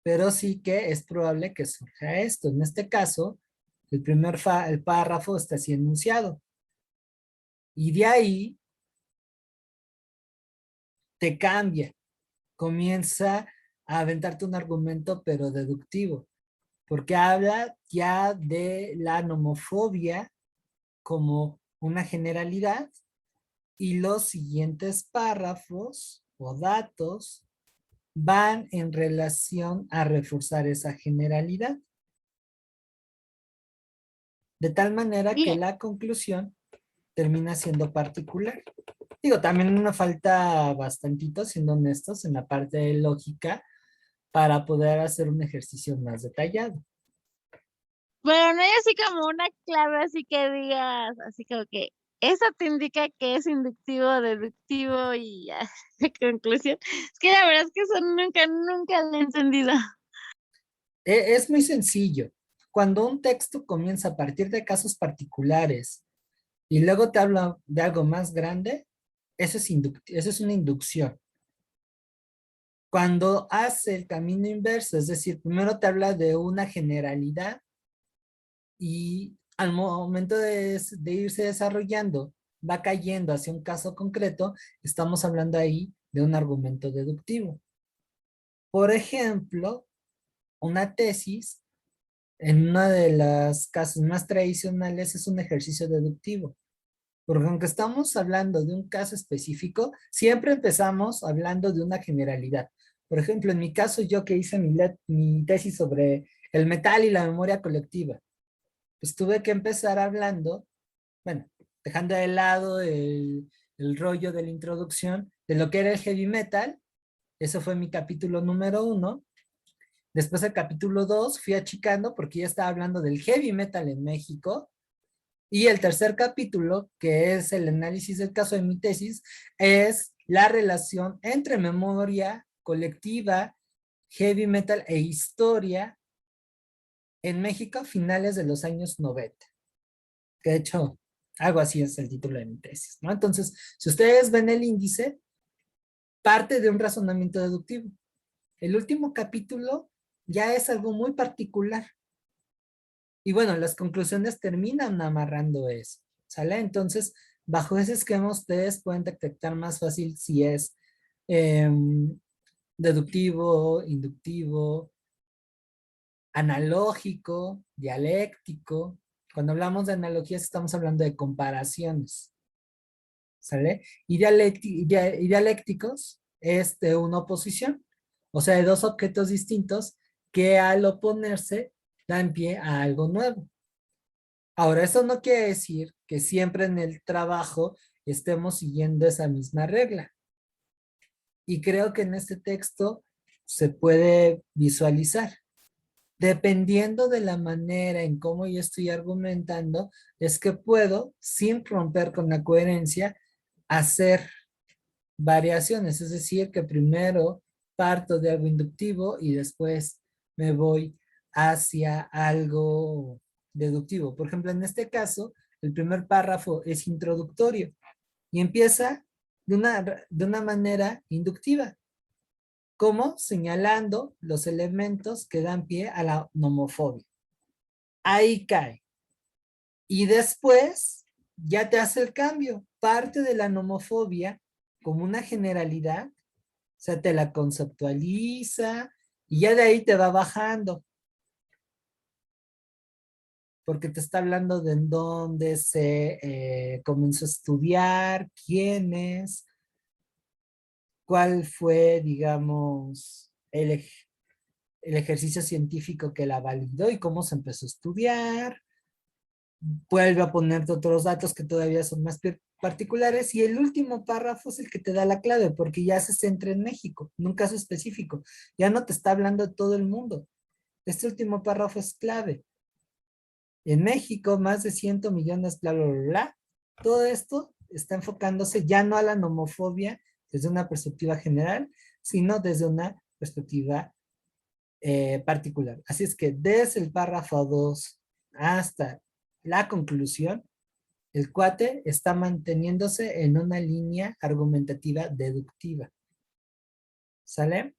pero sí que es probable que surja esto. En este caso, el párrafo está así enunciado. Y de ahí te cambia. Comienza a aventarte un argumento, pero deductivo. Porque habla ya de la nomofobia como una generalidad y los siguientes párrafos o datos van en relación a reforzar esa generalidad. De tal manera que Bien. la conclusión termina siendo particular. Digo, también me falta bastantito, siendo honestos, en la parte de lógica para poder hacer un ejercicio más detallado. Pero no hay así como una clave así que digas, así como que eso te indica que es inductivo, deductivo y ya, de conclusión. Es que la verdad es que eso nunca lo he entendido. Es muy sencillo. Cuando un texto comienza a partir de casos particulares y luego te habla de algo más grande, eso es una inducción. Cuando hace el camino inverso, es decir, primero te habla de una generalidad y al momento de irse desarrollando, va cayendo hacia un caso concreto, estamos hablando ahí de un argumento deductivo. Por ejemplo, una tesis, en una de las casos más tradicionales, es un ejercicio deductivo. Porque aunque estamos hablando de un caso específico, siempre empezamos hablando de una generalidad. Por ejemplo, en mi caso, yo que hice mi tesis sobre el metal y la memoria colectiva, pues tuve que empezar hablando, bueno, dejando de lado el rollo de la introducción de lo que era el heavy metal. Eso fue mi capítulo número 1. Después el capítulo 2 fui achicando porque ya estaba hablando del heavy metal en México. Y el tercer capítulo, que es el análisis del caso de mi tesis, es la relación entre memoria colectiva, heavy metal e historia en México a finales de los años 90. Que de hecho, algo así es el título de mi tesis, ¿no? Entonces, si ustedes ven el índice, parte de un razonamiento deductivo. El último capítulo ya es algo muy particular. Y bueno, las conclusiones terminan amarrando eso, ¿sale? Entonces, bajo ese esquema ustedes pueden detectar más fácil si es deductivo, inductivo, analógico, dialéctico. Cuando hablamos de analogías estamos hablando de comparaciones, ¿sale? Y dialécticos es de una oposición, o sea, de dos objetos distintos que al oponerse dan pie a algo nuevo. Ahora, eso no quiere decir que siempre en el trabajo estemos siguiendo esa misma regla. Y creo que en este texto se puede visualizar. Dependiendo de la manera en cómo yo estoy argumentando, es que puedo, sin romper con la coherencia, hacer variaciones. Es decir, que primero parto de algo inductivo y después me voy hacia algo deductivo. Por ejemplo, en este caso, el primer párrafo es introductorio y empieza de una manera inductiva, como señalando los elementos que dan pie a la nomofobia. Ahí cae. Y después ya te hace el cambio. Parte de la nomofobia como una generalidad, o sea, te la conceptualiza y ya de ahí te va bajando. Porque te está hablando de en dónde se comenzó a estudiar, quiénes, cuál fue, digamos, el ejercicio científico que la validó y cómo se empezó a estudiar. Vuelve a ponerte otros datos que todavía son más particulares y el último párrafo es el que te da la clave porque ya se centra en México, en un caso específico. Ya no te está hablando de todo el mundo. Este último párrafo es clave. En México, más de 100 millones, bla, bla, bla, bla. Todo esto está enfocándose ya no a la nomofobia desde una perspectiva general, sino desde una perspectiva particular. Así es que desde el párrafo 2 hasta la conclusión, el cuate está manteniéndose en una línea argumentativa deductiva. ¿Sale?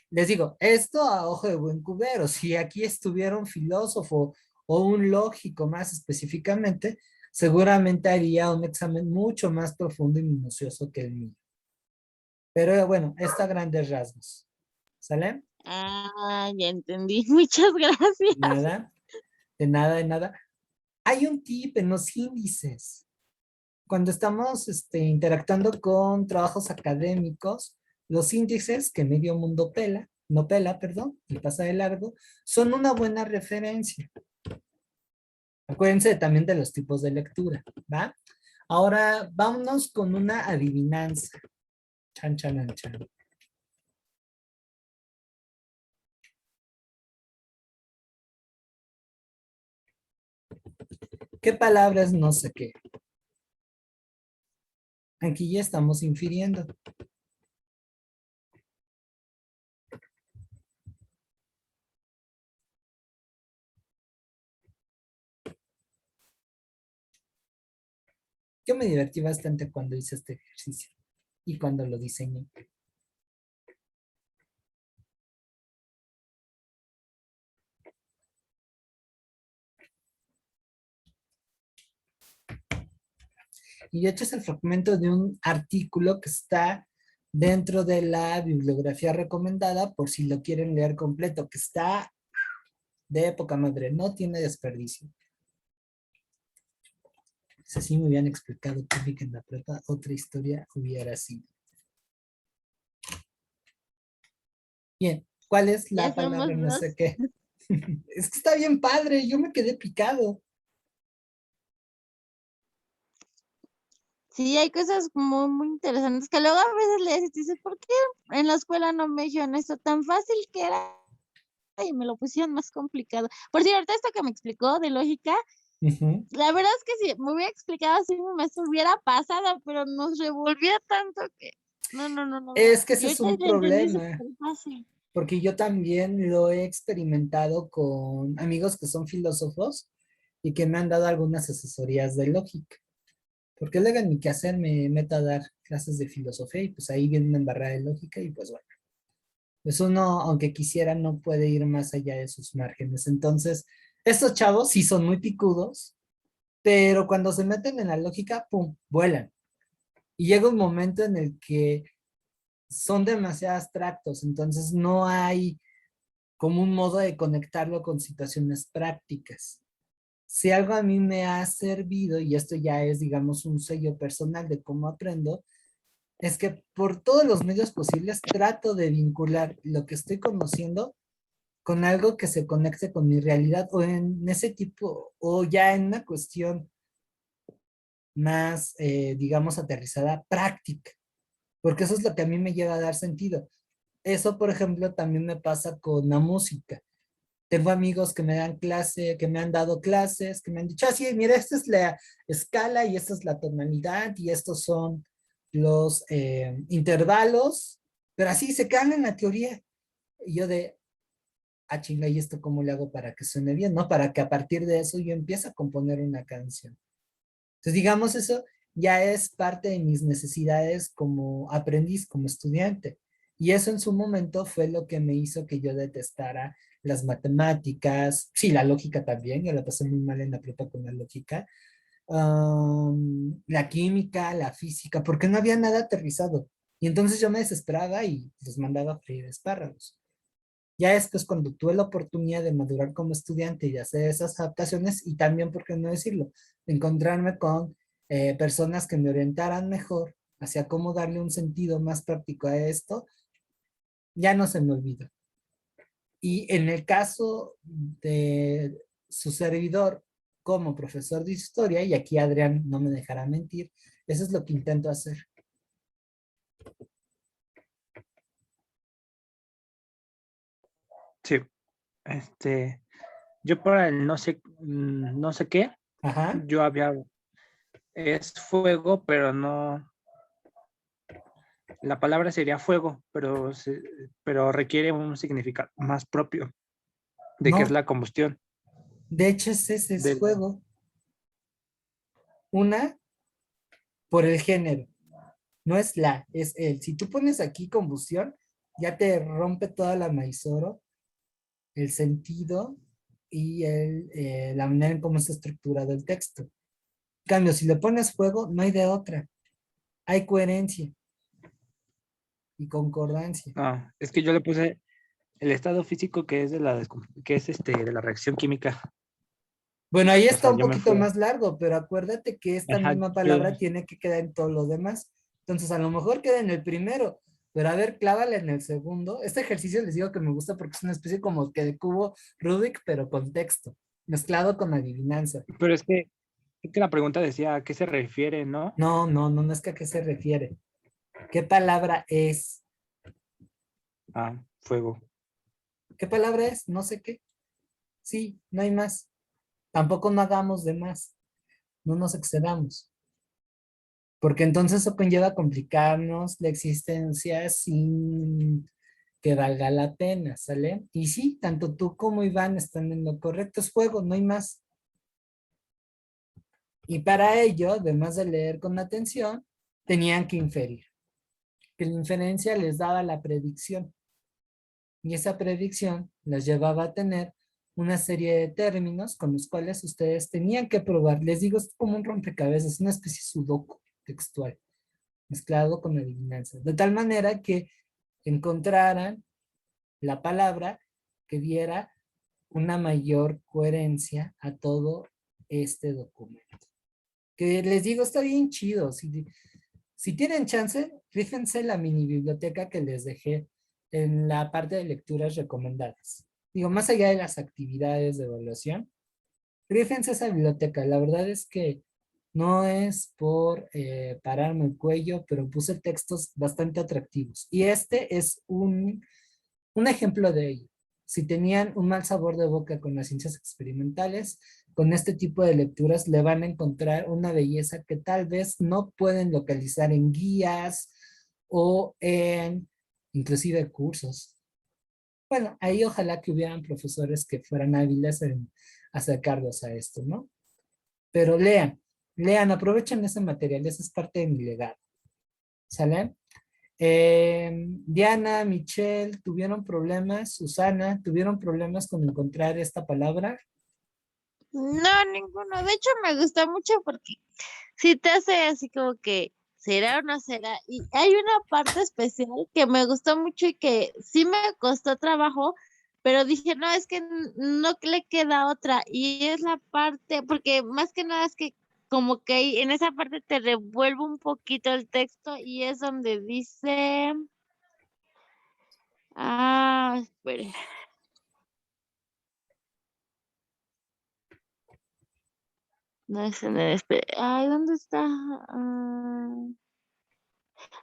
Les digo, esto a ojo de buen cubero. Si aquí estuviera un filósofo o un lógico más específicamente, seguramente haría un examen mucho más profundo y minucioso que el mío. Pero bueno, esto a grandes rasgos. ¿Sale? Ah, ya entendí. Muchas gracias. Nada, de nada, de nada. Hay un tip en los índices. cuando estamos interactuando con trabajos académicos, los índices que medio mundo pela, no pela, perdón, y pasa de largo, son una buena referencia. Acuérdense también de los tipos de lectura, ¿va? Ahora vámonos con una adivinanza. Chan, chan, chan. ¿Qué palabra es no sé qué? Aquí ya estamos infiriendo. Yo me divertí bastante cuando hice este ejercicio y cuando lo diseñé. Y de hecho es el fragmento de un artículo que está dentro de la bibliografía recomendada por si lo quieren leer completo, que está de época madre, no tiene desperdicio. Si así me hubieran explicado química en la prepa, otra historia hubiera sido. Bien, ¿cuál es la Ya somos palabra no dos. sé qué? Es que está bien padre, yo me quedé picado. Sí, hay cosas muy interesantes que luego a veces lees y te dices, ¿por qué en la escuela no me dijeron esto tan fácil que era? Y me lo pusieron más complicado. Por cierto, esto que me explicó de lógica, Ujú. la verdad es que si me hubiera explicado así, me hubiera pasado, pero nos revolvía tanto que no. Es que ese Y es ahorita un lo entendí problema, súper fácil. porque yo también lo he experimentado con amigos que son filósofos y que me han dado algunas asesorías de lógica. Porque luego en mi quehacer me meto a dar clases de filosofía y pues ahí viene una embarrada de lógica y pues bueno, pues uno, aunque quisiera, no puede ir más allá de sus márgenes. Entonces, estos chavos sí son muy picudos, pero cuando se meten en la lógica, ¡pum!, vuelan. Y llega un momento en el que son demasiado abstractos, entonces no hay como un modo de conectarlo con situaciones prácticas. Si algo a mí me ha servido, y esto ya es, digamos, un sello personal de cómo aprendo, es que por todos los medios posibles trato de vincular lo que estoy conociendo con algo que se conecte con mi realidad o en ese tipo, o ya en una cuestión más, digamos, aterrizada, práctica, porque eso es lo que a mí me llega a dar sentido. Eso, por ejemplo, también me pasa con la música. Tengo amigos que me dan clase, que me han dado clases, que me han dicho, ah, sí, mira, esta es la escala y esta es la tonalidad y estos son los intervalos, pero así se quedan en la teoría. Y yo de, ah, chinga, ¿y esto cómo le hago para que suene bien? ¿No? Para que a partir de eso yo empiece a componer una canción. Entonces, digamos, eso ya es parte de mis necesidades como aprendiz, como estudiante. Y eso en su momento fue lo que me hizo que yo detestara las matemáticas, sí, la lógica también, yo la pasé muy mal en la prepa con la lógica, la química, la física, porque no había nada aterrizado. Y entonces yo me desesperaba y los mandaba a freír espárragos. Ya después, cuando tuve la oportunidad de madurar como estudiante y de hacer esas adaptaciones, y también, ¿por qué no decirlo?, de encontrarme con personas que me orientaran mejor hacia cómo darle un sentido más práctico a esto, ya no se me olvidó. Y en el caso de su servidor como profesor de historia, y aquí Adrián no me dejará mentir, eso es lo que intento hacer. Sí, yo para el no sé qué, Ajá. yo había, es fuego, pero no, la palabra sería fuego, pero requiere un significado más propio de que es No, la combustión. de hecho ese es Del, juego. Una, por el género. No es la, es el. Si tú pones aquí combustión, ya te rompe toda la maizoro, el sentido y la manera en cómo está estructurado el texto. En cambio, si le pones fuego, no hay de otra. Hay coherencia y concordancia. es que yo le puse el estado físico que es de la reacción química. Bueno, ahí O está sea, un yo me poquito fui. más largo, pero acuérdate que esta Ajá, misma yo, palabra tiene que quedar en todos los demás. Entonces, a lo mejor queda en el primero, pero a ver, clávala en el segundo. Este ejercicio les digo que me gusta porque es una especie como que de cubo Rubik, pero con texto, mezclado con adivinanza. pero es que la pregunta decía a qué se refiere, ¿no? No, no, no, no es que a qué se refiere. ¿Qué palabra es? Ah, fuego. ¿Qué palabra es? No sé qué. Sí, no hay más. Tampoco no hagamos de más. No nos excedamos. Porque entonces eso conlleva complicarnos la existencia sin que valga la pena, ¿sale? Y sí, tanto tú como Iván están en lo correcto, es juego, no hay más. Y para ello, además de leer con atención, tenían que inferir, que la inferencia les daba la predicción. Y esa predicción las llevaba a tener una serie de términos con los cuales ustedes tenían que probar. Les digo, es como un rompecabezas, una especie de sudoku textual, mezclado con adivinanzas, de tal manera que encontraran la palabra que diera una mayor coherencia a todo este documento. Que les digo, está bien chido. Si tienen chance, fíjense la mini biblioteca que les dejé en la parte de lecturas recomendadas. Digo, más allá de las actividades de evaluación, fíjense esa biblioteca. La verdad es que no es por pararme el cuello, pero puse textos bastante atractivos. Y este es un ejemplo de ello. Si tenían un mal sabor de boca con las ciencias experimentales, con este tipo de lecturas le van a encontrar una belleza que tal vez no pueden localizar en guías o en inclusive cursos. Bueno, ahí ojalá que hubieran profesores que fueran hábiles en acercarlos a esto, ¿no? Pero lean, aprovechen ese material, esa es parte de mi legado. ¿Sale? Diana, Michelle, ¿tuvieron problemas? Susana, ¿tuvieron problemas con encontrar esta palabra? No, ninguno. De hecho, me gustó mucho porque si te hace así como que será o no será. Y hay una parte especial que me gustó mucho y que sí me costó trabajo, pero dije, no, es que no le queda otra. Y es la parte, porque más que nada es que como que en esa parte te revuelve un poquito el texto y es donde dice, espere. No es en el, espere. Ay, ¿dónde está?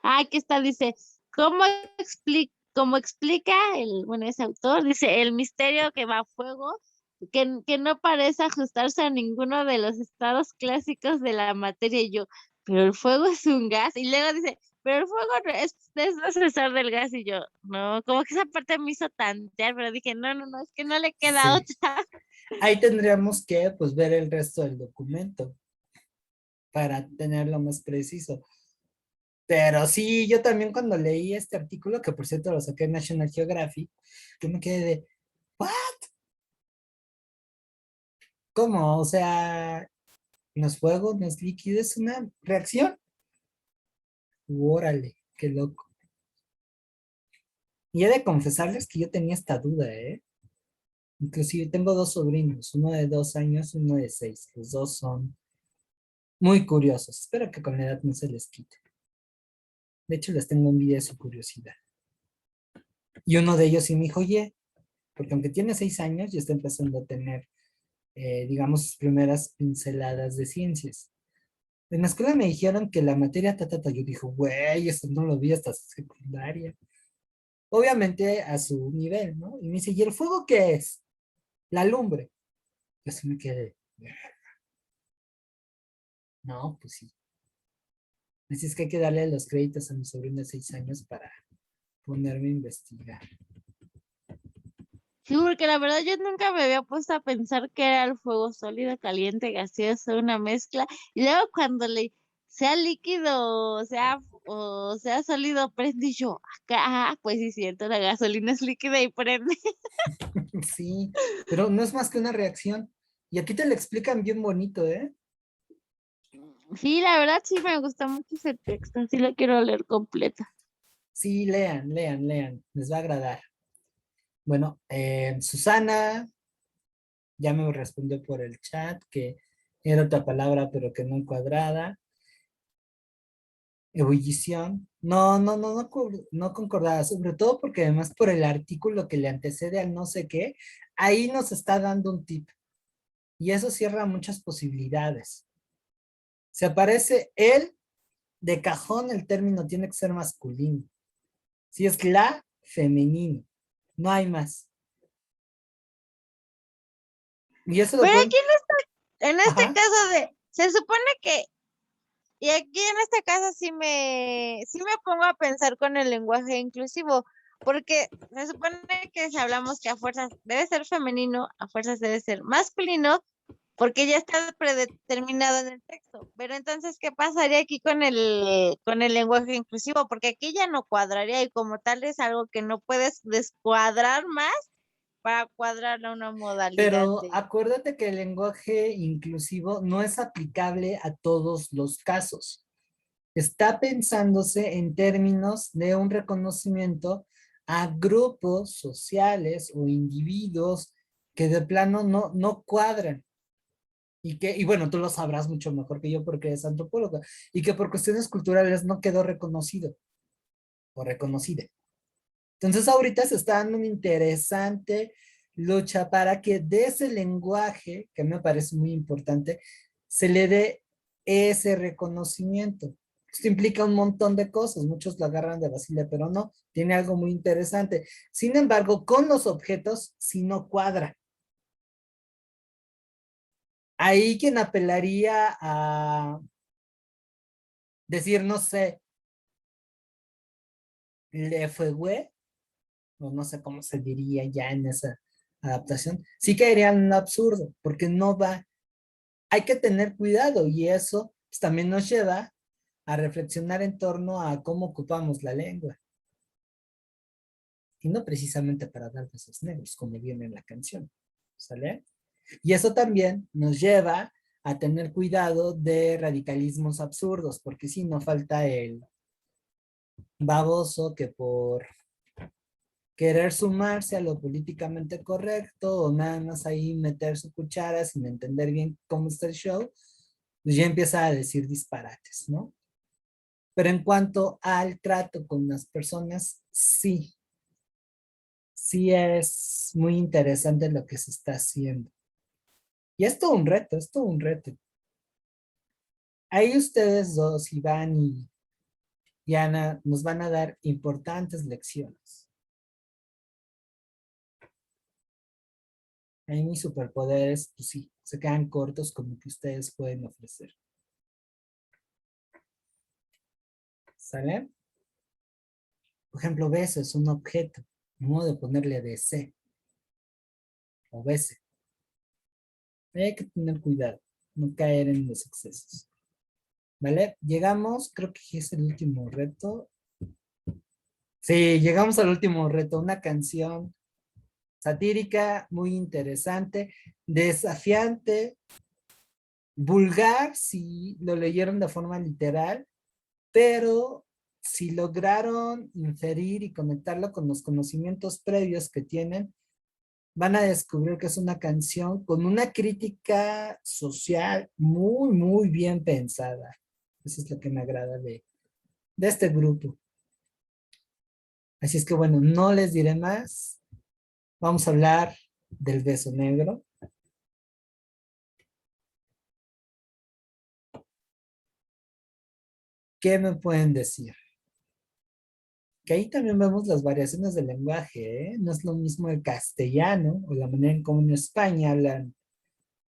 Aquí está, dice, ¿cómo explica bueno, ese autor? Dice, el misterio que va a fuego, que no parece ajustarse a ninguno de los estados clásicos de la materia. Y yo, pero el fuego es un gas. Y luego dice, pero el fuego no es sucesor del gas. Y yo, no, como que esa parte me hizo tantear, pero dije, no, no, no, es que no le queda Sí. otra. Ahí tendríamos que pues ver el resto del documento para tenerlo más preciso. Pero sí, yo también cuando leí este artículo, que por cierto lo saqué en National Geographic, yo me quedé de, ¿what? ¿Cómo? O sea, no es fuego, no es líquido, es una reacción. Órale, qué loco. Y he de confesarles que yo tenía esta duda, ¿eh? Inclusive tengo dos sobrinos, uno de 2 años y uno de 6. Los dos son muy curiosos. Espero que con la edad no se les quite. De hecho, les tengo envidia de su curiosidad. Y uno de ellos sí me dijo, oye, porque aunque tiene 6 años, ya está empezando a tener, digamos, sus primeras pinceladas de ciencias. En la escuela me dijeron que la materia tatata, yo dije, güey, eso no lo vi hasta secundaria. Obviamente a su nivel, ¿no? Y me dice, ¿y el fuego qué es? La lumbre. Yo así me quedé, no, pues sí. Así es que hay que darle los créditos a mi sobrino de 6 años para ponerme a investigar. Sí, porque la verdad yo nunca me había puesto a pensar que era el fuego sólido, caliente, gaseoso, una mezcla. Y luego cuando sea líquido, o sea sólido, prende y yo, acá, pues sí, cierto, la gasolina es líquida y prende. Sí, pero no es más que una reacción. Y aquí te lo explican bien bonito, ¿eh? Sí, la verdad sí me gusta mucho ese texto, sí lo quiero leer completo. Sí, lean, les va a agradar. Bueno, Susana, Ya me respondió por el chat que era otra palabra, pero que no encuadrada. Ebullición. No concordaba, sobre todo porque además por el artículo que le antecede al no sé qué, ahí nos está dando un tip. Y eso cierra muchas posibilidades. Si aparece él, de cajón el término tiene que ser masculino. Si es la, femenino. No hay más. Y eso lo Pero pueden... aquí en este Ajá. caso se supone que, y aquí en este caso sí me pongo a pensar con el lenguaje inclusivo, porque se supone que si hablamos que a fuerzas debe ser femenino, a fuerzas debe ser masculino, porque ya está predeterminado en el texto. Pero entonces, ¿qué pasaría aquí con el lenguaje inclusivo? Porque aquí ya no cuadraría y como tal es algo que no puedes descuadrar más para cuadrarle a una modalidad Pero de... acuérdate que el lenguaje inclusivo no es aplicable a todos los casos. Está pensándose en términos de un reconocimiento a grupos sociales o individuos que de plano no cuadran. Y bueno, tú lo sabrás mucho mejor que yo porque eres antropóloga. Y que por cuestiones culturales no quedó reconocido o reconocida. Entonces ahorita se está dando una interesante lucha para que de ese lenguaje, que me parece muy importante, se le dé ese reconocimiento. Esto implica un montón de cosas, muchos lo agarran de Basile, pero no, tiene algo muy interesante. Sin embargo, con los objetos, si no cuadra. Ahí quien apelaría a decir, no sé, le fue güey, o no sé cómo se diría ya en esa adaptación, sí caería en un absurdo, porque no va, hay que tener cuidado y eso pues, también nos lleva a reflexionar en torno a cómo ocupamos la lengua. Y no precisamente para dar besos negros, como viene en la canción, ¿sale? Y eso también nos lleva a tener cuidado de radicalismos absurdos, porque si no falta el baboso que por querer sumarse a lo políticamente correcto o nada más ahí meter su cuchara sin entender bien cómo está el show, pues ya empieza a decir disparates, ¿no? Pero en cuanto al trato con las personas, sí es muy interesante lo que se está haciendo. Y es todo un reto, es todo un reto. Ahí ustedes dos, Iván y Ana, nos van a dar importantes lecciones. Ahí mis superpoderes, pues sí, se quedan cortos con lo que ustedes pueden ofrecer. ¿Sale? Por ejemplo, beso es un objeto. No de ponerle DC o bese. Hay que tener cuidado, no caer en los excesos. ¿Vale? Llegamos, creo que es el último reto. Sí, llegamos al último reto, una canción satírica, muy interesante, desafiante, vulgar, si lo leyeron de forma literal, pero si lograron inferir y conectarlo con los conocimientos previos que tienen, van a descubrir que es una canción con una crítica social muy, muy bien pensada. Eso es lo que me agrada de este grupo. Así es que bueno, no les diré más. Vamos a hablar del beso negro. ¿Qué me pueden decir? Que ahí también vemos las variaciones del lenguaje, ¿eh? No es lo mismo el castellano o la manera en cómo en España hablan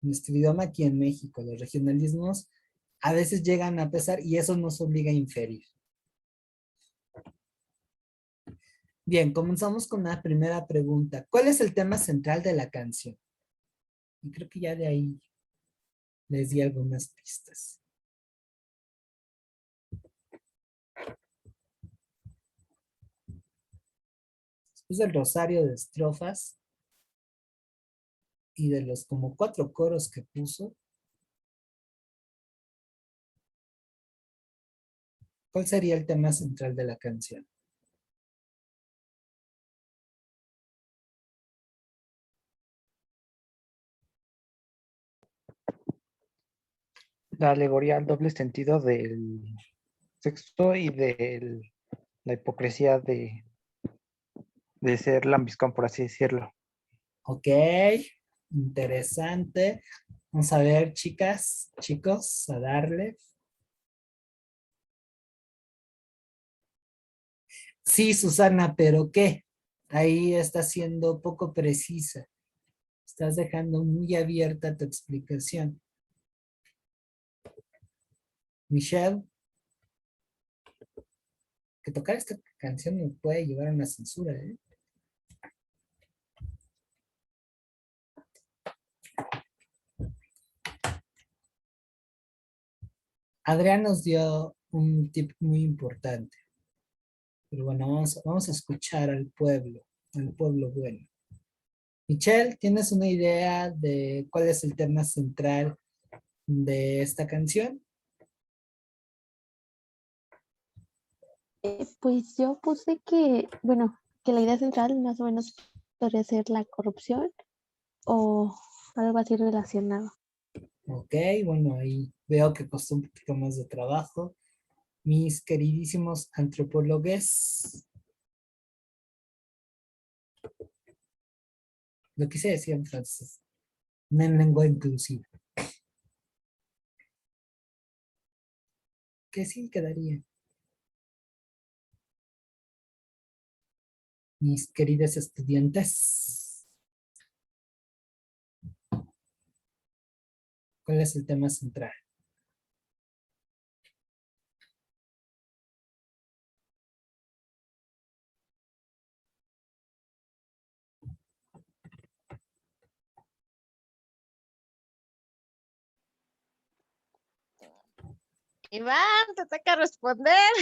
nuestro idioma aquí en México. Los regionalismos a veces llegan a pesar y eso nos obliga a inferir. Bien, comenzamos con la primera pregunta. ¿Cuál es el tema central de la canción? Y creo que ya de ahí les di algunas pistas. Después del rosario de estrofas y de los como 4 coros que puso, ¿cuál sería el tema central de la canción? la alegoría al doble sentido del sexo y de la hipocresía de ser lambiscón, por así decirlo. Ok, interesante. Vamos a ver, chicas, chicos, a darle. Sí, Susana, pero ¿qué? Ahí estás siendo poco precisa. Estás dejando muy abierta tu explicación. Michelle, que tocar esta canción me puede llevar a una censura, ¿eh? Adrián nos dio un tip muy importante. Pero bueno, vamos a escuchar al pueblo bueno. Michelle, ¿tienes una idea de cuál es el tema central de esta canción? Pues yo puse que, bueno, que la idea central más o menos podría ser la corrupción o algo así relacionado. Ok, bueno, ahí veo que costó un poquito más de trabajo. Mis queridísimos antropólogos, lo quise decir en francés, una lengua inclusiva. Que sí quedaría. Mis queridos estudiantes, ¿cuál es el tema central? Iván, te toca responder.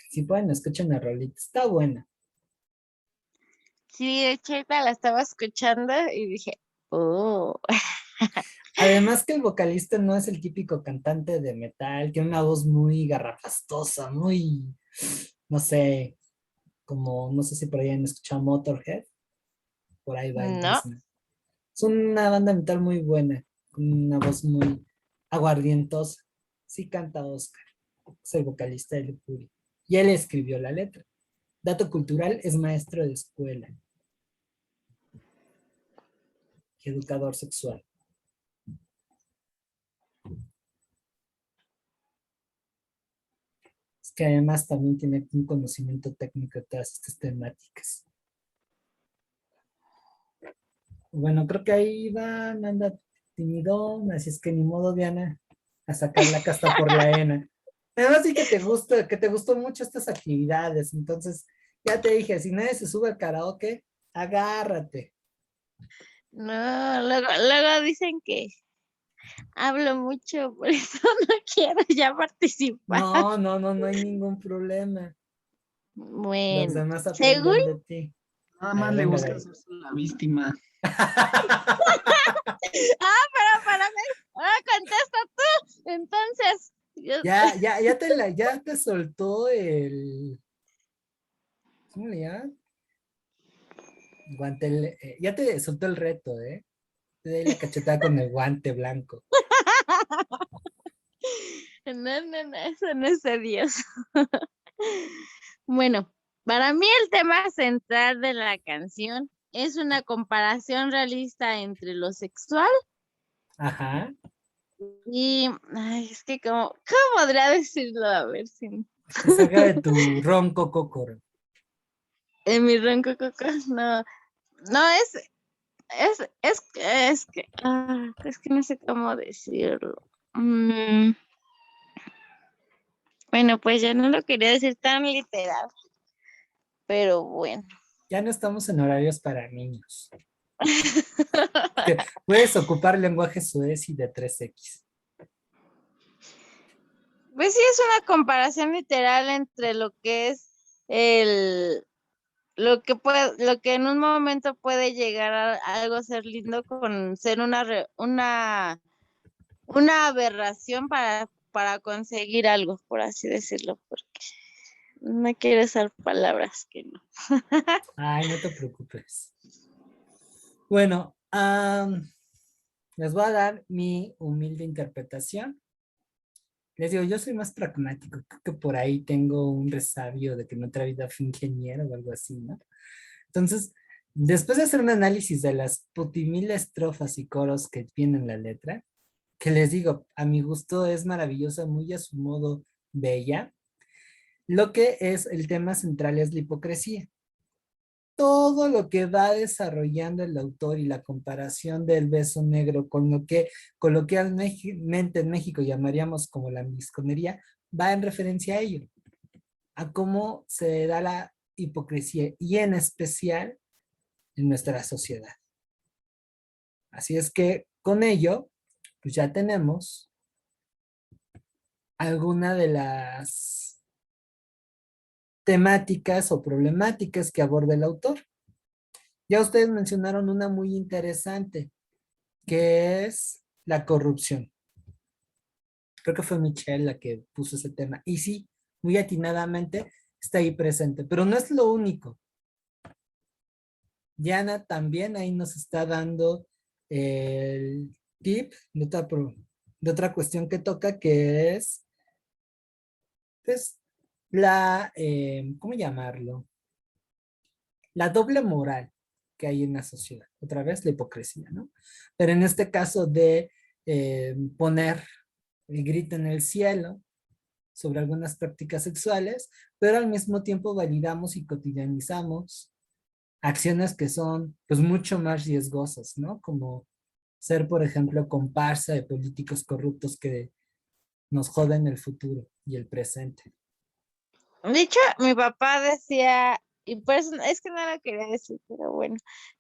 Si pueden, escuchen la rolita, está buena. Sí, de hecho, ahorita la estaba escuchando y dije, oh. Además que el vocalista no es el típico cantante de metal, tiene una voz muy garrapastosa, muy, no sé, como, no sé si por ahí han escuchado Motorhead, por ahí va el No, business. Es una banda metal muy buena, con una voz muy aguardientosa. Sí canta Oscar, es el vocalista de Lujuria. Y él escribió la letra. Dato cultural, es maestro de escuela y educador sexual. Es que además también tiene un conocimiento técnico de todas estas temáticas. Bueno, creo que ahí van, anda timidón, así es que ni modo, Diana, a sacar la casta por la henna. Además sí que te gustó mucho estas actividades, entonces ya te dije, si nadie se sube al karaoke, agárrate. no, luego dicen que hablo mucho, por eso no quiero ya participar. No, no, no, no hay ningún problema. Los Bueno, demás según, aprenden de ti. Nada A más ver, le venga de gusta ahí. hacerse la víctima. pero para mí, ahora contesta tú. Entonces, Ya te soltó el, ¿cómo le llaman? Ya te soltó el reto, ¿eh? Te doy la cachetada con el guante blanco. no, eso no es de Dios. Bueno, para mí el tema central de la canción es una comparación realista entre lo sexual Ajá. y, ay, es que ¿cómo podría decirlo? A ver si Que salga de tu ronco cocoro. en mi ronco coco, no, no es que no sé cómo decirlo. Bueno, pues ya no lo quería decir tan literal, pero bueno. Ya no estamos en horarios para niños. Puedes ocupar lenguaje suez y de 3X. Pues sí, es una comparación literal entre lo que es lo que en un momento puede llegar a algo ser lindo con ser una aberración para para conseguir algo, por así decirlo, porque no quiero usar palabras que no. Ay, no te preocupes. Bueno, les voy a dar mi humilde interpretación. Les digo, yo soy más pragmático, creo que por ahí tengo un resabio de que en otra vida fui ingeniero o algo así, ¿no? Entonces, después de hacer un análisis de las putimil estrofas y coros que tienen la letra, que les digo, a mi gusto es maravillosa, muy a su modo bella, lo que es el tema central es la hipocresía. Todo lo que va desarrollando el autor y la comparación del beso negro con lo que coloquialmente en México llamaríamos como la misconería, va en referencia a ello, a cómo se da la hipocresía y en especial en nuestra sociedad. Así es que con ello, pues ya tenemos alguna de las temáticas o problemáticas que aborda el autor. Ya ustedes mencionaron una muy interesante, que es la corrupción. Creo que fue Michelle la que puso ese tema. Y sí, muy atinadamente está ahí presente, pero no es lo único. Diana también ahí nos está dando el tip de otra cuestión que toca, que es pues, ¿cómo llamarlo? La doble moral que hay en la sociedad. Otra vez, la hipocresía, ¿no? Pero en este caso de poner el grito en el cielo sobre algunas prácticas sexuales, pero al mismo tiempo validamos y cotidianizamos acciones que son pues mucho más riesgosas, ¿no? Como ser, por ejemplo, comparsa de políticos corruptos que nos joden el futuro y el presente. De hecho, mi papá decía, y por eso es que no lo quería decir, pero bueno,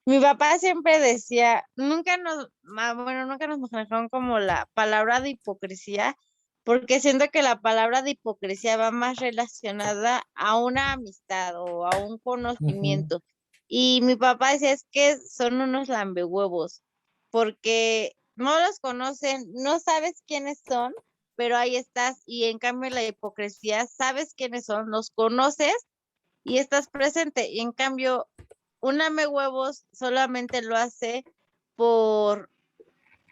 mi papá siempre decía, nunca nos manejaron como la palabra de hipocresía, porque siento que la palabra de hipocresía va más relacionada a una amistad o a un conocimiento. Y mi papá decía, es que son unos lambehuevos, porque no los conocen, no sabes quiénes son, pero ahí estás, y en cambio la hipocresía, sabes quiénes son, los conoces y estás presente, y en cambio un huevos solamente lo hace por,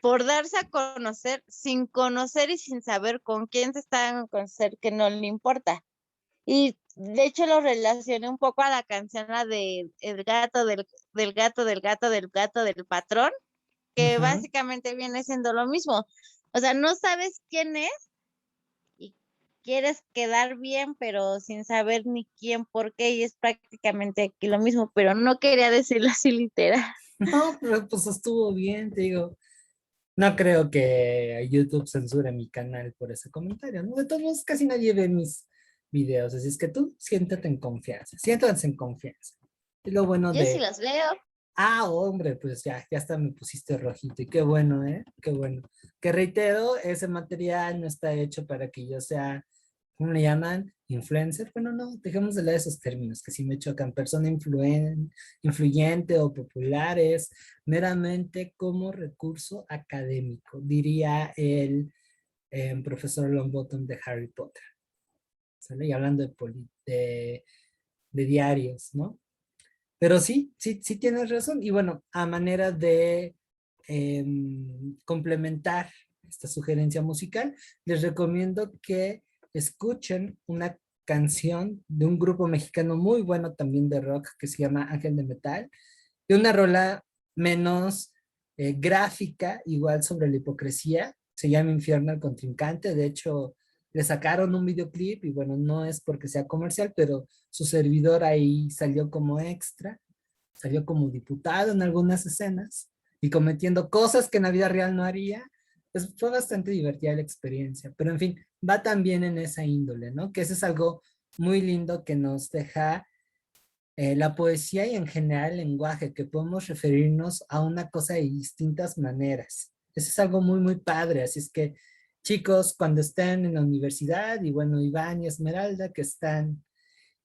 por darse a conocer, sin conocer y sin saber con quién se está a conocer, que no le importa. Y de hecho lo relacioné un poco a la canción, la de el gato, del gato, del gato, del gato, del patrón, que básicamente viene siendo lo mismo. O sea, no sabes quién es y quieres quedar bien, pero sin saber ni quién, por qué, y es prácticamente aquí lo mismo, pero no quería decirlo así literal. No, pero pues estuvo bien, te digo. No creo que YouTube censure mi canal por ese comentario, ¿no? De todos modos, casi nadie ve mis videos, así es que tú siéntate en confianza, siéntanse en confianza. Y lo bueno Yo sí de, los veo. hombre, pues ya hasta me pusiste rojito y qué bueno, ¿eh? Qué bueno. Que reitero, ese material no está hecho para que yo sea, ¿cómo le llaman? Influencer. Bueno, no, dejemos de leer esos términos que sí me chocan. Persona influyente o popular es meramente como recurso académico, diría el profesor Longbottom de Harry Potter. ¿Sale? Y hablando de diarios, ¿no? Pero sí tienes razón. Y bueno, a manera de complementar esta sugerencia musical, les recomiendo que escuchen una canción de un grupo mexicano muy bueno también de rock que se llama Ángel de Metal, de una rola menos gráfica, igual sobre la hipocresía, se llama Infierno al Contrincante. De hecho, le sacaron un videoclip y bueno, no es porque sea comercial, pero su servidor ahí salió como extra, salió como diputado en algunas escenas y cometiendo cosas que en la vida real no haría. Pues fue bastante divertida la experiencia, pero en fin, va también en esa índole, ¿no? Que eso es algo muy lindo que nos deja la poesía y en general el lenguaje, que podemos referirnos a una cosa de distintas maneras. Eso es algo muy, muy padre. Así es que, chicos, cuando estén en la universidad, y bueno, Iván y Esmeralda, que están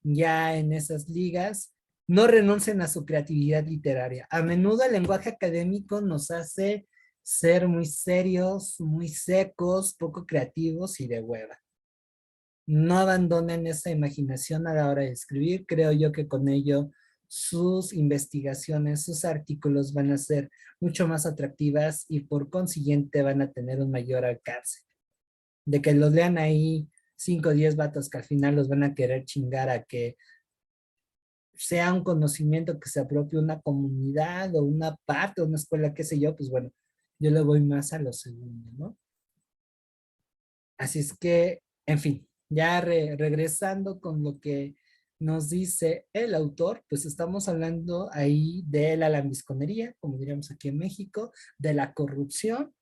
ya en esas ligas, no renuncien a su creatividad literaria. A menudo el lenguaje académico nos hace ser muy serios, muy secos, poco creativos y de hueva. No abandonen esa imaginación a la hora de escribir. Creo yo que con ello sus investigaciones, sus artículos van a ser mucho más atractivas y por consiguiente van a tener un mayor alcance. De que los lean ahí 5 o 10 vatos que al final los van a querer chingar a que sea un conocimiento que se apropie una comunidad o una parte o una escuela, qué sé yo, pues bueno, yo le voy más a lo segundo, ¿no? Así es que, en fin, ya regresando con lo que nos dice el autor, pues estamos hablando ahí de la lambisconería, como diríamos aquí en México, de la corrupción,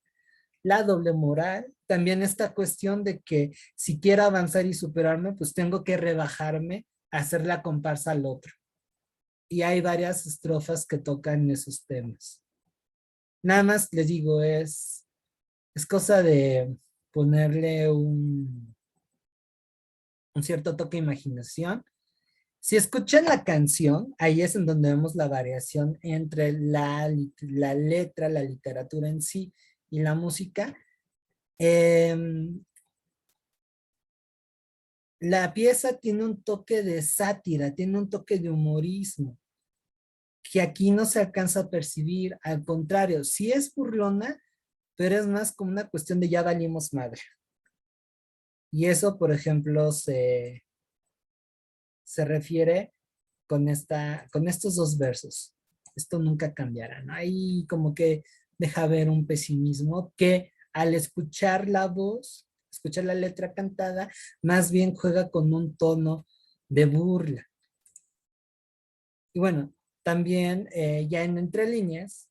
la doble moral, también esta cuestión de que si quiero avanzar y superarme, pues tengo que rebajarme, hacer la comparsa al otro. Y hay varias estrofas que tocan esos temas. Nada más les digo, es cosa de ponerle un cierto toque de imaginación. Si escuchan la canción, ahí es en donde vemos la variación entre la letra, la literatura en sí y la música. La pieza tiene un toque de sátira, tiene un toque de humorismo, que aquí no se alcanza a percibir. Al contrario, sí es burlona, pero es más como una cuestión de ya valimos madre. Y eso, por ejemplo, se refiere con estos dos versos. Esto nunca cambiará, ¿no? Ahí como que deja ver un pesimismo que al escuchar la voz, escuchar la letra cantada, más bien juega con un tono de burla. Y bueno, también ya en entre líneas,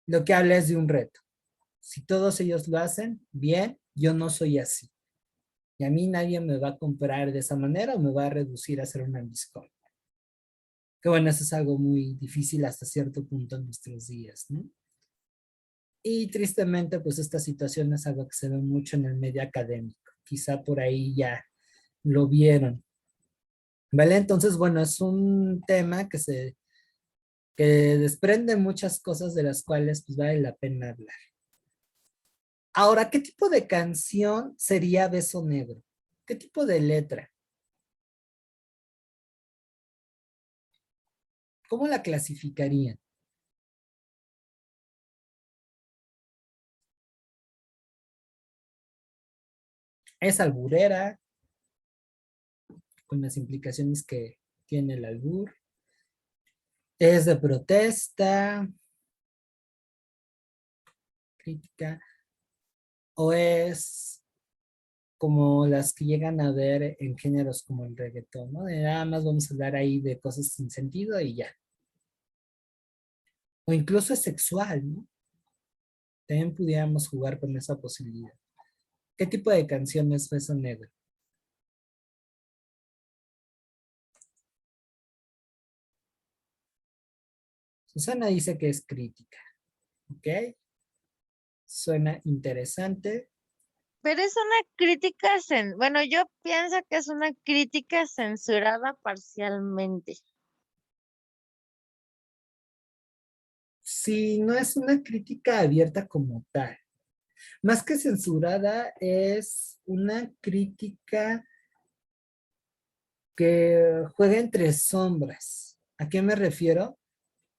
lo que habla es de un reto. Si todos ellos lo hacen, bien, yo no soy así. Y a mí nadie me va a comprar de esa manera o me va a reducir a ser un ambiscón. Que bueno, eso es algo muy difícil hasta cierto punto en nuestros días, ¿no? Y tristemente, pues esta situación es algo que se ve mucho en el medio académico. Quizá por ahí ya lo vieron. ¿Vale? Entonces, bueno, es un tema que desprende muchas cosas de las cuales pues vale la pena hablar. Ahora, ¿qué tipo de canción sería Beso Negro? ¿Qué tipo de letra? ¿Cómo la clasificarían? ¿Es alburera? Con las implicaciones que tiene el albur. ¿Es de protesta? ¿Crítica? ¿O es como las que llegan a ver en géneros como el reggaetón, ¿no? De nada más vamos a hablar ahí de cosas sin sentido y ya. O incluso es sexual, ¿no? También pudiéramos jugar con esa posibilidad. ¿Qué tipo de canción es Beso Negro? Susana dice que es crítica, ¿ok? Suena interesante. Pero es una crítica, bueno, yo pienso que es una crítica censurada parcialmente. Sí, no es una crítica abierta como tal. Más que censurada, es una crítica que juega entre sombras. ¿A qué me refiero?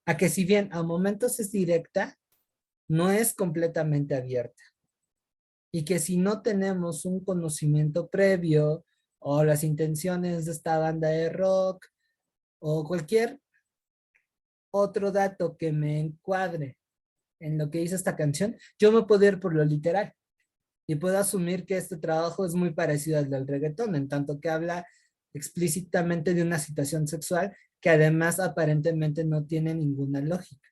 A que si bien a momentos es directa, no es completamente abierta. Y que si no tenemos un conocimiento previo o las intenciones de esta banda de rock o cualquier otro dato que me encuadre en lo que dice esta canción, yo me puedo ir por lo literal y puedo asumir que este trabajo es muy parecido al del reggaetón, en tanto que habla explícitamente de una situación sexual que además aparentemente no tiene ninguna lógica.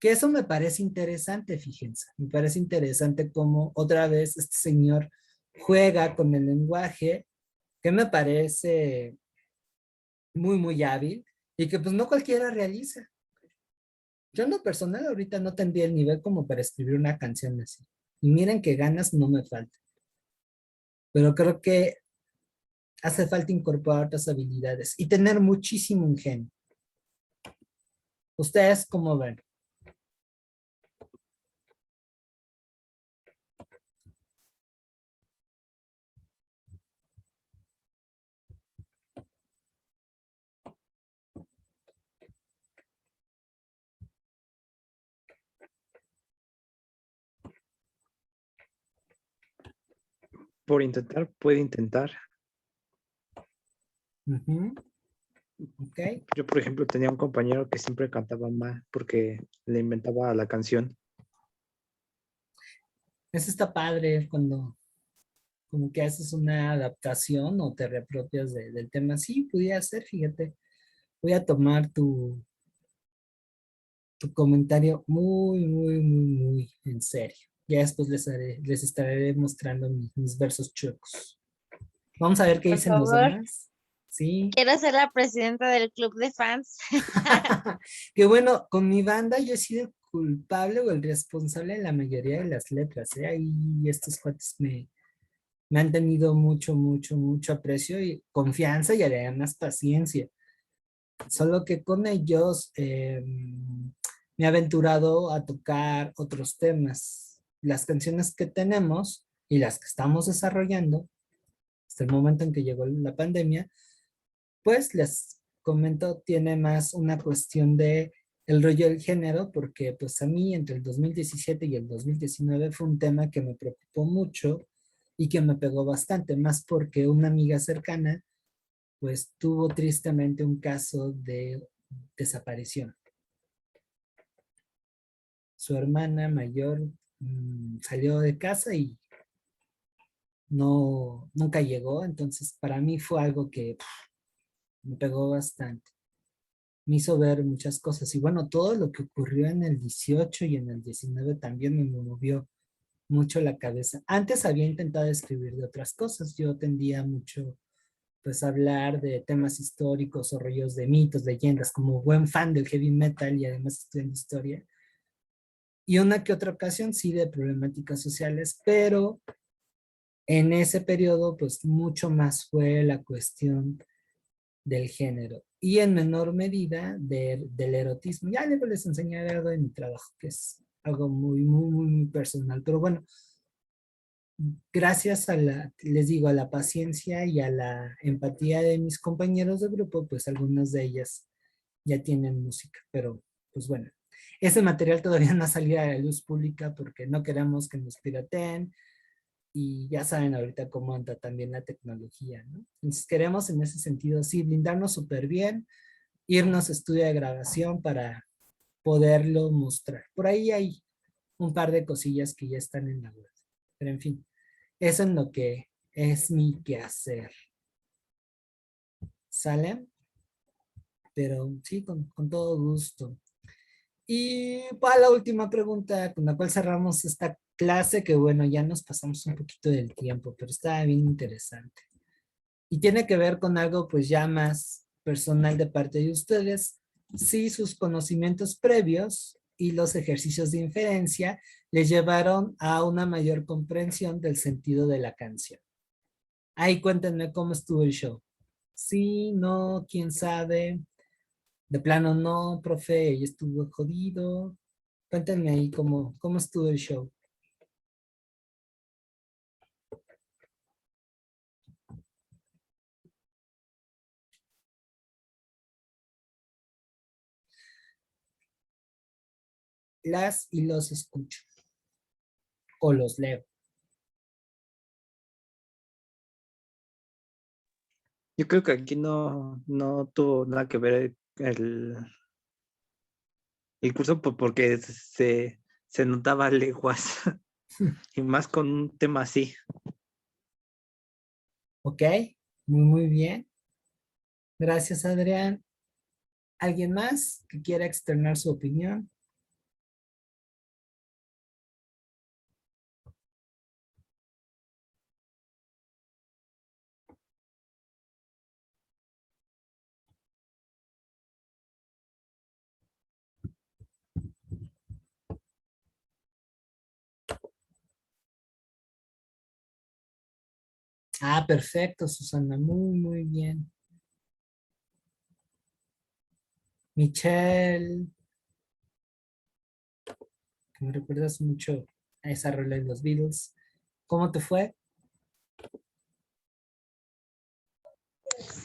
Que eso me parece interesante, fíjense. Me parece interesante cómo otra vez este señor juega con el lenguaje, que me parece muy, muy hábil y que pues no cualquiera realiza. Yo en lo personal ahorita no tendría el nivel como para escribir una canción así. Y miren que ganas no me faltan. Pero creo que hace falta incorporar otras habilidades y tener muchísimo ingenio. ¿Ustedes cómo ven? por intentar, puede intentar. Ujú. Ok. Yo, por ejemplo, tenía un compañero que siempre cantaba mal porque le inventaba la canción. Eso está padre cuando como que haces una adaptación o te reapropias del tema. Sí, pudiera ser, fíjate. Voy a tomar tu comentario muy, muy, muy, muy en serio. Ya después les estaré mostrando mis versos chuecos. Vamos a ver qué Por dicen los favor, demás. Sí. quiero ser la presidenta del club de fans. Que bueno, con mi banda yo he sido el culpable o el responsable de la mayoría de las letras, ¿eh? Ahí estos cuates me han tenido mucho, mucho, mucho aprecio y confianza y además paciencia. Solo que con ellos me he aventurado a tocar otros temas. Las canciones que tenemos y las que estamos desarrollando, hasta el momento en que llegó la pandemia, pues les comento, tiene más una cuestión de el rollo del género, porque pues a mí entre el 2017 y el 2019 fue un tema que me preocupó mucho y que me pegó bastante, más porque una amiga cercana pues tuvo tristemente un caso de desaparición. Su hermana mayor salió de casa y nunca llegó, entonces para mí fue algo que me pegó bastante. Me hizo ver muchas cosas y bueno, todo lo que ocurrió en el 18 y en el 19 también me movió mucho la cabeza. Antes había intentado escribir de otras cosas, yo tendía mucho pues a hablar de temas históricos o rollos de mitos, leyendas, como buen fan del heavy metal y además estudiando historia. Y una que otra ocasión sí de problemáticas sociales, pero en ese periodo pues mucho más fue la cuestión del género y en menor medida del erotismo. Ya luego les enseñaré algo de mi trabajo, que es algo muy, muy, muy, muy personal, pero bueno, gracias a les digo, a la paciencia y a la empatía de mis compañeros de grupo, pues algunas de ellas ya tienen música, pero pues bueno, ese material todavía no ha salido a la luz pública porque no queremos que nos pirateen y ya saben ahorita cómo anda también la tecnología, ¿no? Entonces queremos en ese sentido, sí, blindarnos súper bien, irnos a estudio de grabación para poderlo mostrar. Por ahí hay un par de cosillas que ya están en la web, pero en fin, eso es lo que es mi quehacer. ¿Sale? Pero sí, con todo gusto. Y para la última pregunta con la cual cerramos esta clase, que bueno, ya nos pasamos un poquito del tiempo, pero está bien interesante. Y tiene que ver con algo pues ya más personal de parte de ustedes. Si sus conocimientos previos y los ejercicios de inferencia les llevaron a una mayor comprensión del sentido de la canción. Ahí cuéntenme cómo estuvo el show. Sí, no, quién sabe. De plano no, profe, y estuvo jodido. Cuéntenme ahí cómo estuvo el show. Las y los escucho. O los leo. Yo creo que aquí no tuvo nada que ver el curso porque se notaba leguas y más con un tema así. Ok, muy, muy bien. Gracias, Adrián. ¿Alguien más que quiera externar su opinión? Ah, perfecto, Susana, muy, muy bien. Michelle, que me recuerdas mucho a esa rola de los Beatles. ¿Cómo te fue?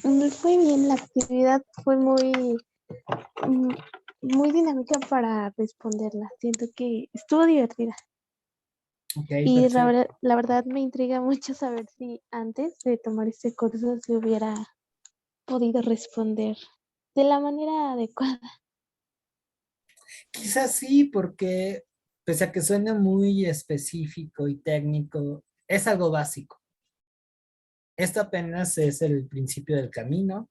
Fue bien, la actividad fue mm, muy dinámica para responderla. Siento que estuvo divertida. Ok, Y perfecto. la verdad me intriga mucho saber si antes de tomar este curso se hubiera podido responder de la manera adecuada. Quizás sí, porque pese a que suene muy específico y técnico, es algo básico. Esto apenas es el principio del camino.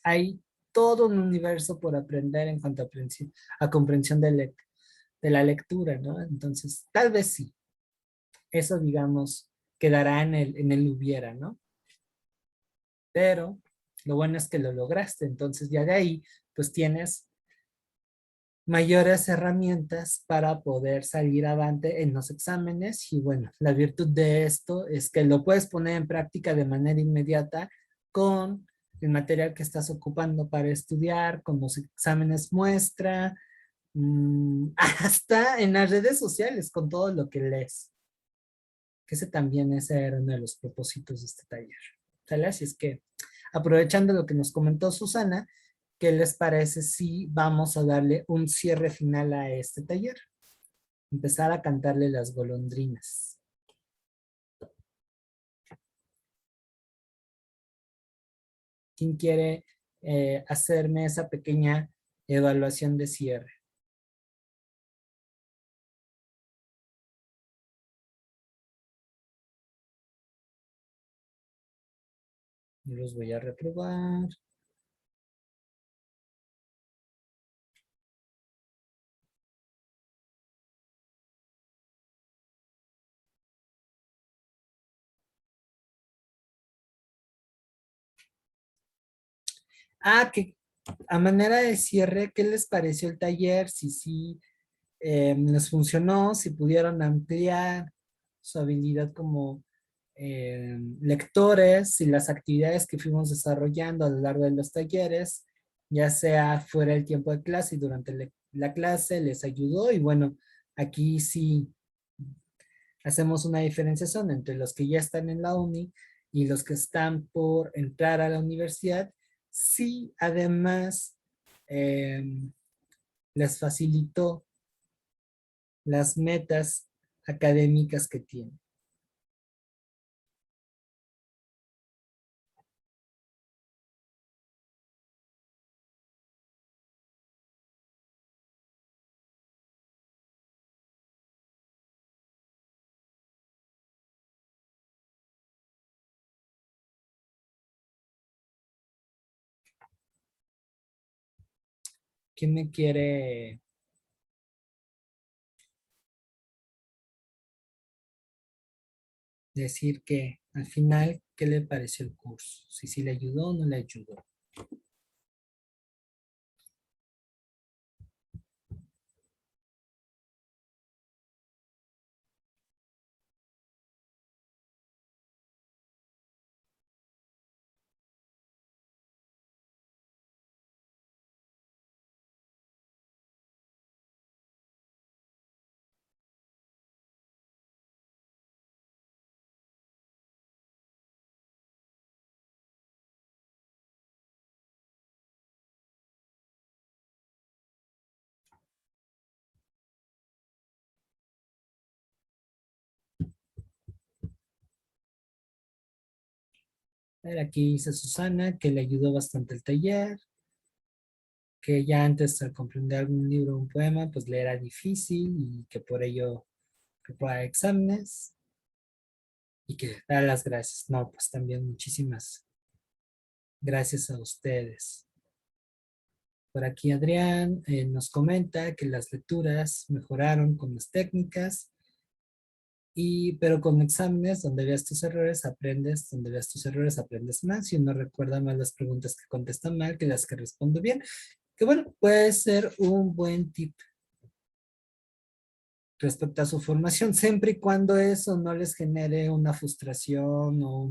Hay todo un universo por aprender en cuanto a comprensión de la lectura, ¿no? Entonces, tal vez sí. Eso, digamos, quedará en el hubiera, ¿no? Pero lo bueno es que lo lograste. Entonces, ya de ahí, pues tienes mayores herramientas para poder salir adelante en los exámenes. Y bueno, la virtud de esto es que lo puedes poner en práctica de manera inmediata con el material que estás ocupando para estudiar, con los exámenes muestra, hasta en las redes sociales con todo lo que lees. Que ese también era uno de los propósitos de este taller. ¿Sale? Así es que, aprovechando lo que nos comentó Susana, ¿qué les parece si vamos a darle un cierre final a este taller? Empezar a cantarle las golondrinas. ¿Quién quiere hacerme esa pequeña evaluación de cierre? Yo los voy a reprobar. Que a manera de cierre, ¿qué les pareció el taller? Si sí les funcionó, si pudieron ampliar su habilidad como lectores y las actividades que fuimos desarrollando a lo largo de los talleres, ya sea fuera del tiempo de clase y durante la clase, les ayudó. Y bueno, aquí sí hacemos una diferenciación entre los que ya están en la uni y los que están por entrar a la universidad. Sí, además les facilitó las metas académicas que tienen. ¿Quién me quiere decir que al final qué le pareció el curso? Si sí le ayudó o no le ayudó. A ver, aquí dice Susana que le ayudó bastante el taller, que ya antes al comprender algún libro o un poema, pues le era difícil y que por ello reproba exámenes y que da las gracias. No, pues también muchísimas gracias a ustedes. Por aquí Adrián nos comenta que las lecturas mejoraron con las técnicas, pero con exámenes donde veas tus errores aprendes, donde veas tus errores aprendes más y uno recuerda más las preguntas que contesta mal que las que responde bien. Que bueno, puede ser un buen tip respecto a su formación, siempre y cuando eso no les genere una frustración o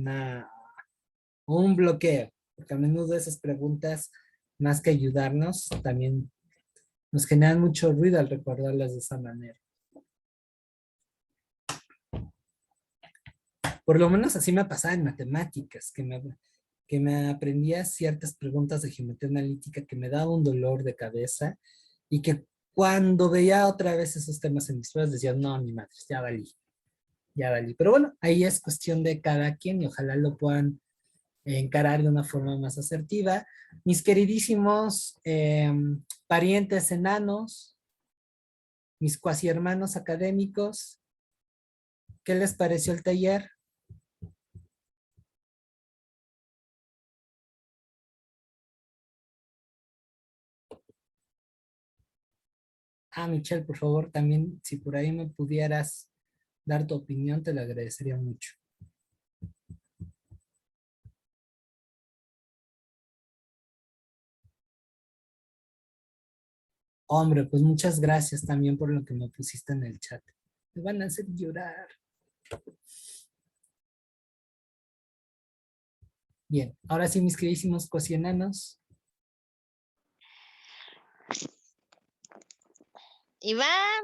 un bloqueo, porque a menudo esas preguntas, más que ayudarnos, también nos generan mucho ruido al recordarlas de esa manera. Por lo menos así me pasaba en matemáticas, que me aprendía ciertas preguntas de geometría analítica que me daba un dolor de cabeza y que cuando veía otra vez esos temas en mis pruebas decía, no, mi madre, ya valí. ya valí. Pero bueno, ahí es cuestión de cada quien y ojalá lo puedan encarar de una forma más asertiva. Mis queridísimos parientes enanos, mis cuasi hermanos académicos, ¿qué les pareció el taller? Ah, Michelle, por favor, también si por ahí me pudieras dar tu opinión, te lo agradecería mucho. Hombre, pues muchas gracias también por lo que me pusiste en el chat. Me van a hacer llorar. Bien, ahora sí, mis queridísimos cocienanos. Iván,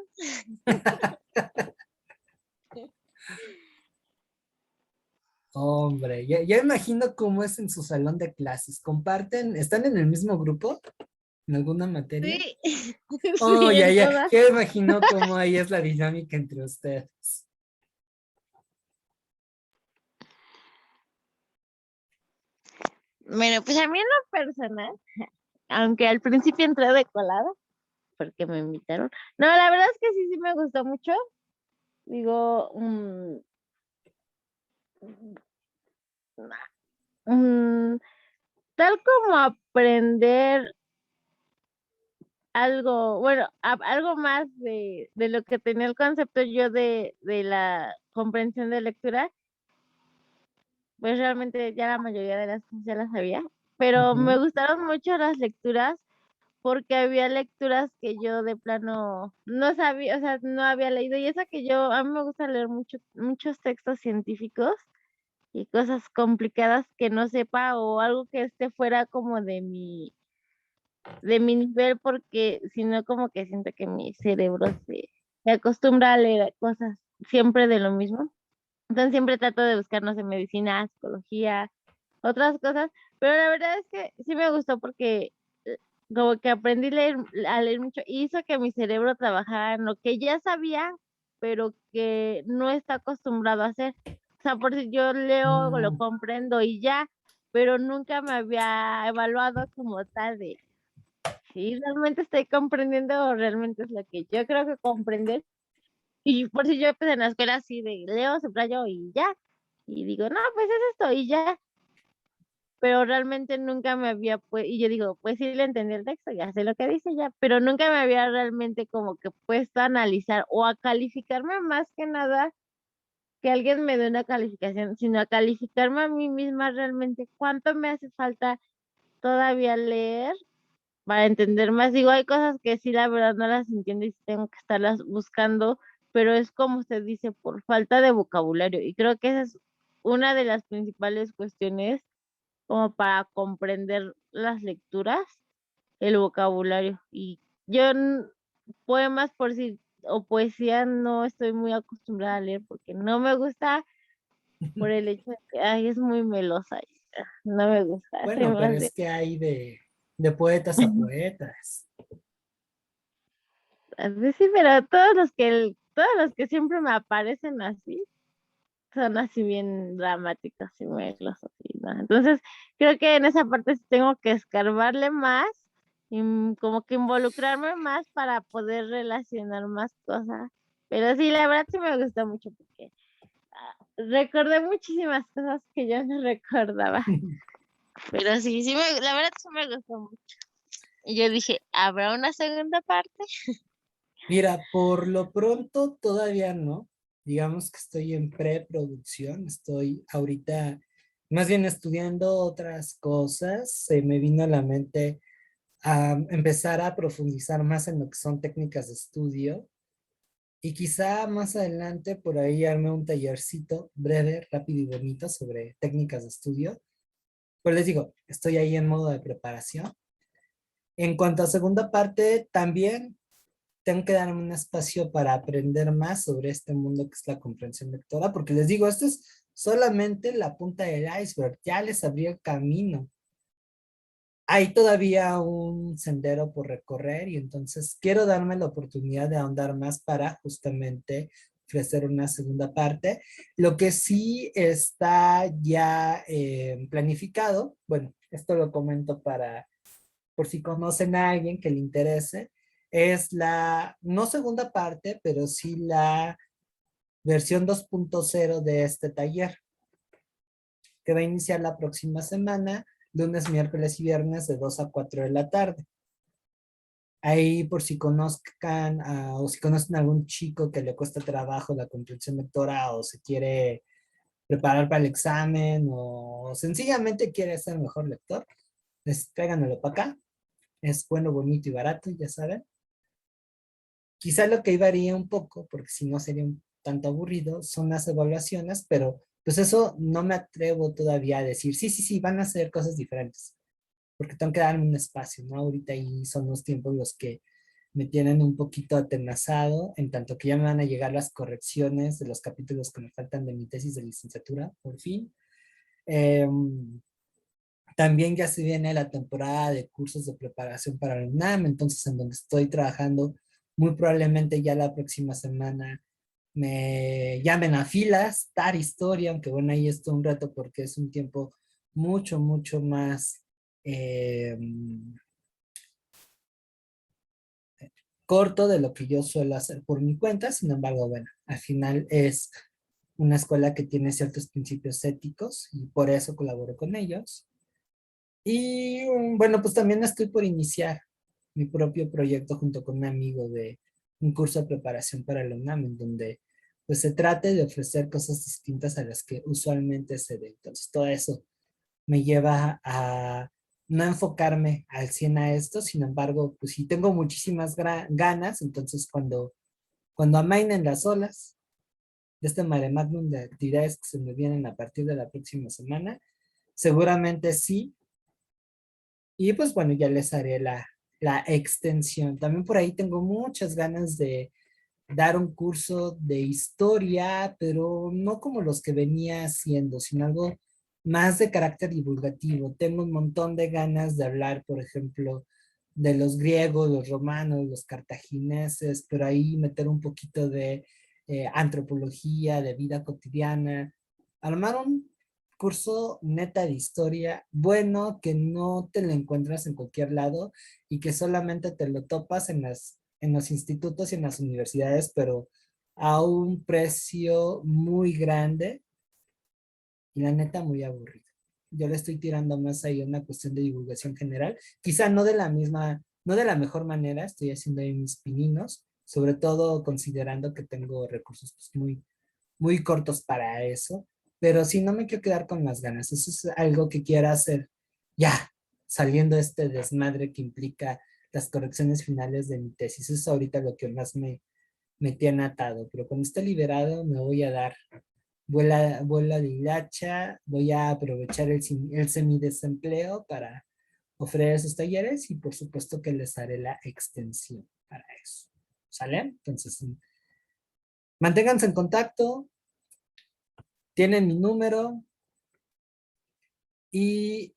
Hombre, ya imagino cómo es en su salón de clases. ¿Comparten? ¿Están en el mismo grupo? ¿En alguna materia? sí, Oh, sí, en todas. ya imagino cómo ahí es la dinámica entre ustedes. Bueno, pues a mí en lo personal, aunque al principio entré de colada, porque me invitaron. No, la verdad es que sí me gustó mucho. Digo, mm, tal como aprender algo, bueno, algo más de lo que tenía el concepto yo de la comprensión de lectura, pues realmente ya la mayoría de las cosas ya las sabía, pero me Ujú. gustaron mucho las lecturas porque había lecturas que yo de plano no sabía, o sea, no había leído, y esa que yo, a mí me gusta leer muchos textos científicos y cosas complicadas que no sepa o algo que esté fuera como de mi nivel, porque si no como que siento que mi cerebro se acostumbra a leer cosas siempre de lo mismo. Entonces siempre trato de buscar, no sé, medicina, psicología, otras cosas, pero la verdad es que sí me gustó porque como que aprendí a leer mucho, y hizo que mi cerebro trabajara en lo que ya sabía, pero que no está acostumbrado a hacer. O sea, por si yo leo, lo Mm, comprendo y ya, pero nunca me había evaluado como tal de si realmente estoy comprendiendo o realmente es lo que yo creo que comprender. Y por si yo pues en la escuela así de leo, subrayo y ya. Y digo, no, pues es esto y ya, pero realmente nunca me había, pues, y yo digo, pues sí le entendí el texto, ya sé lo que dice ya, pero nunca me había realmente como que puesto a analizar o a calificarme más que nada que alguien me dé una calificación, sino a calificarme a mí misma realmente cuánto me hace falta todavía leer para entender más. Digo, hay cosas que sí, la verdad no las entiendo y sí tengo que estarlas buscando, pero es como se dice, por falta de vocabulario. Y creo que esa es una de las principales cuestiones como para comprender las lecturas, el vocabulario. Y yo poemas por si, o poesía no estoy muy acostumbrada a leer porque no me gusta por el hecho de que ay, es muy melosa. Y, no me gusta, soy bueno, pero más de... es que hay de poetas a poetas. Sí, pero todos los que siempre me aparecen así, son así bien dramáticos y melosos, y ¿no? Entonces, creo que en esa parte sí tengo que escarbarle más y como que involucrarme más para poder relacionar más cosas. Pero sí, la verdad sí me gustó mucho porque recordé muchísimas cosas que yo no recordaba. Pero sí, la verdad sí me gustó mucho. Y yo dije, ¿habrá una segunda parte? Mira, por lo pronto todavía no. Digamos que estoy en preproducción, estoy ahorita más bien estudiando otras cosas. Se me vino a la mente a empezar a profundizar más en lo que son técnicas de estudio y quizá más adelante por ahí arme un tallercito breve, rápido y bonito sobre técnicas de estudio. Pues les digo, estoy ahí en modo de preparación. En cuanto a segunda parte, también tengo que darme un espacio para aprender más sobre este mundo que es la comprensión lectora, porque les digo, esto es solamente la punta del iceberg, ya les abrí el camino. Hay todavía un sendero por recorrer y entonces quiero darme la oportunidad de ahondar más para justamente ofrecer una segunda parte. Lo que sí está ya planificado, bueno, esto lo comento por si conocen a alguien que le interese, es la, no segunda parte, pero sí la versión 2.0 de este taller, que va a iniciar la próxima semana, lunes, miércoles y viernes de 2 a 4 de la tarde. Ahí por si conozcan o si conocen a algún chico que le cuesta trabajo la comprensión lectora o se quiere preparar para el examen o sencillamente quiere ser mejor lector, tráiganmelo para acá. Es bueno, bonito y barato, ya saben. Quizá lo que varía un poco, porque si no sería un tanto aburrido, son las evaluaciones, pero pues eso no me atrevo todavía a decir, sí, sí, sí, van a ser cosas diferentes, porque tengo que darme un espacio, ¿no? Ahorita ahí son los tiempos los que me tienen un poquito atenazado, en tanto que ya me van a llegar las correcciones de los capítulos que me faltan de mi tesis de licenciatura, por fin. También ya se viene la temporada de cursos de preparación para el UNAM, entonces en donde estoy trabajando, muy probablemente ya la próxima semana me llamen a filas, dar historia, aunque bueno, ahí está un reto porque es un tiempo mucho, mucho más eh, corto de lo que yo suelo hacer por mi cuenta. Sin embargo, bueno, al final es una escuela que tiene ciertos principios éticos y por eso colaboro con ellos. Y bueno, pues también estoy por iniciar mi propio proyecto junto con un amigo de un curso de preparación para la UNAM, en donde pues se trate de ofrecer cosas distintas a las que usualmente se ve. Entonces todo eso me lleva a no enfocarme al 100 a esto. Sin embargo, pues sí tengo muchísimas ganas, entonces cuando amainen las olas de este mare magnum de actividades que se me vienen a partir de la próxima semana, seguramente sí. Y pues bueno, ya les haré la extensión. También por ahí tengo muchas ganas de dar un curso de historia, pero no como los que venía haciendo, sino algo más de carácter divulgativo. Tengo un montón de ganas de hablar, por ejemplo, de los griegos, los romanos, los cartagineses, pero ahí meter un poquito de antropología, de vida cotidiana, armar un curso neta de historia, bueno, que no te lo encuentras en cualquier lado y que solamente te lo topas en los institutos y en las universidades, pero a un precio muy grande y la neta muy aburrido. Yo le estoy tirando más ahí a una cuestión de divulgación general, quizá no de la misma, no de la mejor manera, estoy haciendo ahí mis pininos, sobre todo considerando que tengo recursos pues, muy, muy cortos para eso, pero sí, no me quiero quedar con las ganas. Eso es algo que quiero hacer ya, saliendo de este desmadre que implica las correcciones finales de mi tesis. Eso es ahorita lo que más me tiene atado, pero cuando esté liberado me voy a dar vuela de hilacha, voy a aprovechar el semidesempleo para ofrecer esos talleres y por supuesto que les haré la extensión para eso. ¿Sale? Entonces, manténganse en contacto, tienen mi número y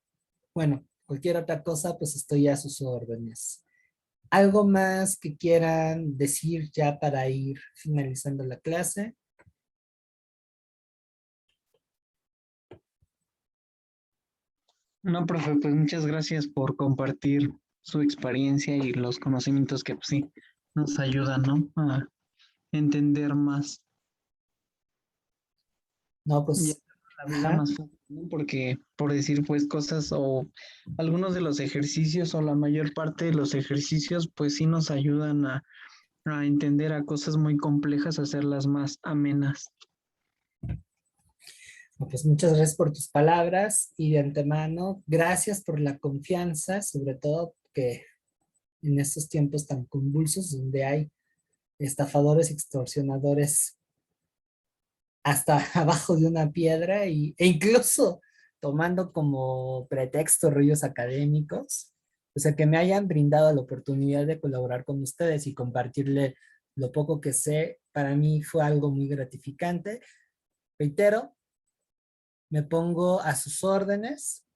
bueno, cualquier otra cosa, pues estoy a sus órdenes. ¿Algo más que quieran decir ya para ir finalizando la clase? No, profe, pues muchas gracias por compartir su experiencia y los conocimientos que pues, sí nos ayudan, ¿no? A entender más No, y pues, hacer la vida ajá. más fácil, ¿no? Porque por decir pues cosas o algunos de los ejercicios o la mayor parte de los ejercicios pues sí nos ayudan a entender a cosas muy complejas, hacerlas más amenas. Pues muchas gracias por tus palabras y de antemano, gracias por la confianza, sobre todo que en estos tiempos tan convulsos donde hay estafadores, extorsionadores hasta abajo de una piedra e incluso tomando como pretexto rollos académicos, o sea, que me hayan brindado la oportunidad de colaborar con ustedes y compartirle lo poco que sé, para mí fue algo muy gratificante. Reitero, me pongo a sus órdenes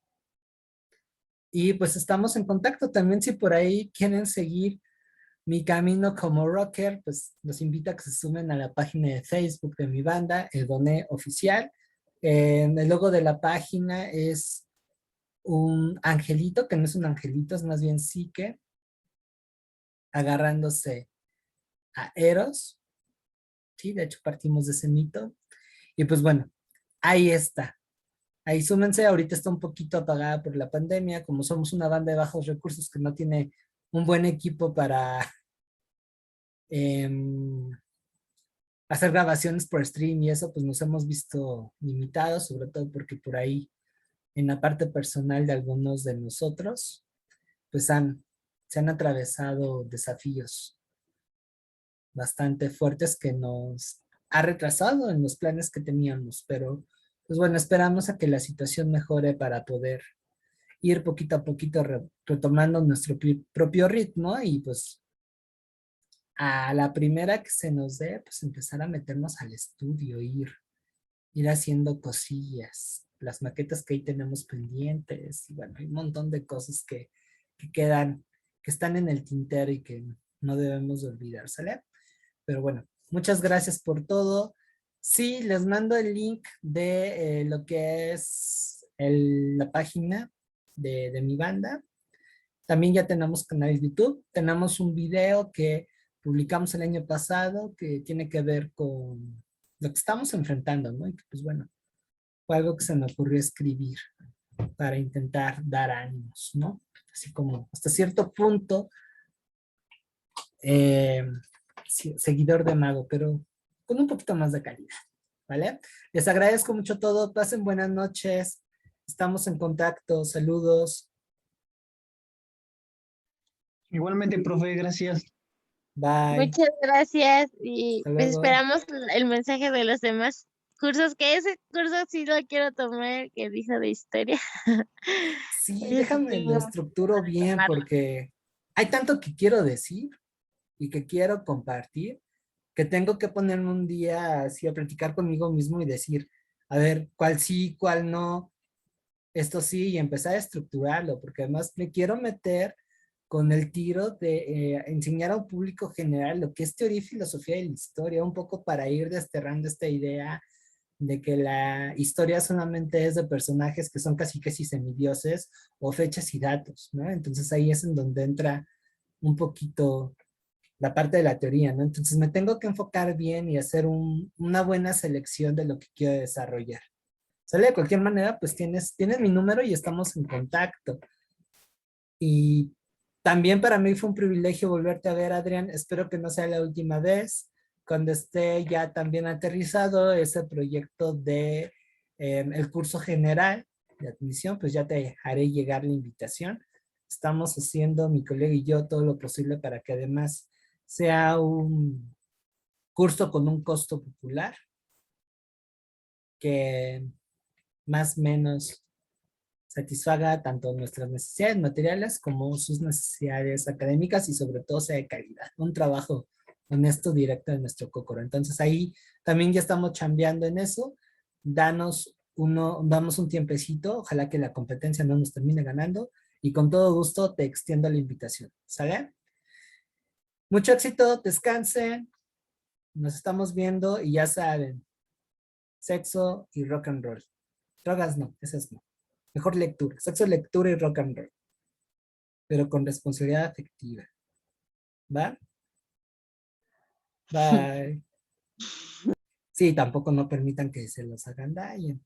y pues estamos en contacto también si por ahí quieren seguir mi camino como rocker, pues los invito a que se sumen a la página de Facebook de mi banda, Edoné Oficial. El logo de la página es un angelito, que no es un angelito, es más bien psique, agarrándose a Eros. Sí, de hecho partimos de ese mito. Y pues bueno, ahí está. Ahí súmense, ahorita está un poquito apagada por la pandemia, como somos una banda de bajos recursos que no tiene un buen equipo para hacer grabaciones por stream y eso, pues nos hemos visto limitados, sobre todo porque por ahí, en la parte personal de algunos de nosotros, pues se han atravesado desafíos bastante fuertes que nos ha retrasado en los planes que teníamos, pero pues bueno, esperamos a que la situación mejore para poder ir poquito a poquito retomando nuestro propio ritmo y pues a la primera que se nos dé, pues empezar a meternos al estudio, ir haciendo cosillas, las maquetas que ahí tenemos pendientes, y bueno, hay un montón de cosas que quedan, que están en el tintero y que no debemos de olvidar, ¿sale? Pero bueno, muchas gracias por todo. Sí, les mando el link de lo que es la página de mi banda. También ya tenemos canal de YouTube. Tenemos un video que publicamos el año pasado que tiene que ver con lo que estamos enfrentando, ¿no? Y que pues bueno, fue algo que se me ocurrió escribir para intentar dar ánimos, ¿no? Así como hasta cierto punto eh, seguidor de Mago, pero con un poquito más de calidad, ¿vale? Les agradezco mucho todo, pasen buenas noches, estamos en contacto, saludos. Igualmente, profe, gracias. Bye. Muchas gracias y Hasta pues luego. esperamos el mensaje de los demás cursos, que ese curso sí lo quiero tomar, que dijo de historia. Sí, Ese sí déjame lo tengo muchas estructuro ganas de bien tomarlo. porque hay tanto que quiero decir y que quiero compartir que tengo que ponerme un día así a platicar conmigo mismo y decir, a ver, cuál sí, cuál no, esto sí, y empezar a estructurarlo, porque además me quiero meter con el tiro de enseñar a un público general lo que es teoría y filosofía de la historia, un poco para ir desterrando esta idea de que la historia solamente es de personajes que son casi casi semidioses o fechas y datos, ¿no? Entonces ahí es en donde entra un poquito la parte de la teoría, ¿no? Entonces me tengo que enfocar bien y hacer una buena selección de lo que quiero desarrollar. ¿Sale? De cualquier manera, pues tienes mi número y estamos en contacto. Y también para mí fue un privilegio volverte a ver, Adrián. Espero que no sea la última vez. Cuando esté ya también aterrizado ese proyecto de el curso general de admisión, pues ya te haré llegar la invitación. Estamos haciendo, mi colega y yo, todo lo posible para que además sea un curso con un costo popular que más o menos satisfaga tanto nuestras necesidades materiales como sus necesidades académicas y sobre todo sea de calidad. Un trabajo honesto, directo de nuestro cocoro. Entonces ahí también ya estamos chambeando en eso. Damos un tiempecito, ojalá que la competencia no nos termine ganando y con todo gusto te extiendo la invitación. ¿Sale? Mucho éxito, descansen, nos estamos viendo y ya saben, sexo y rock and roll. Drogas no, esas no. Mejor lectura, sexo, lectura y rock and roll, pero con responsabilidad afectiva. ¿Va? Bye. Sí, tampoco no permitan que se los hagan daño.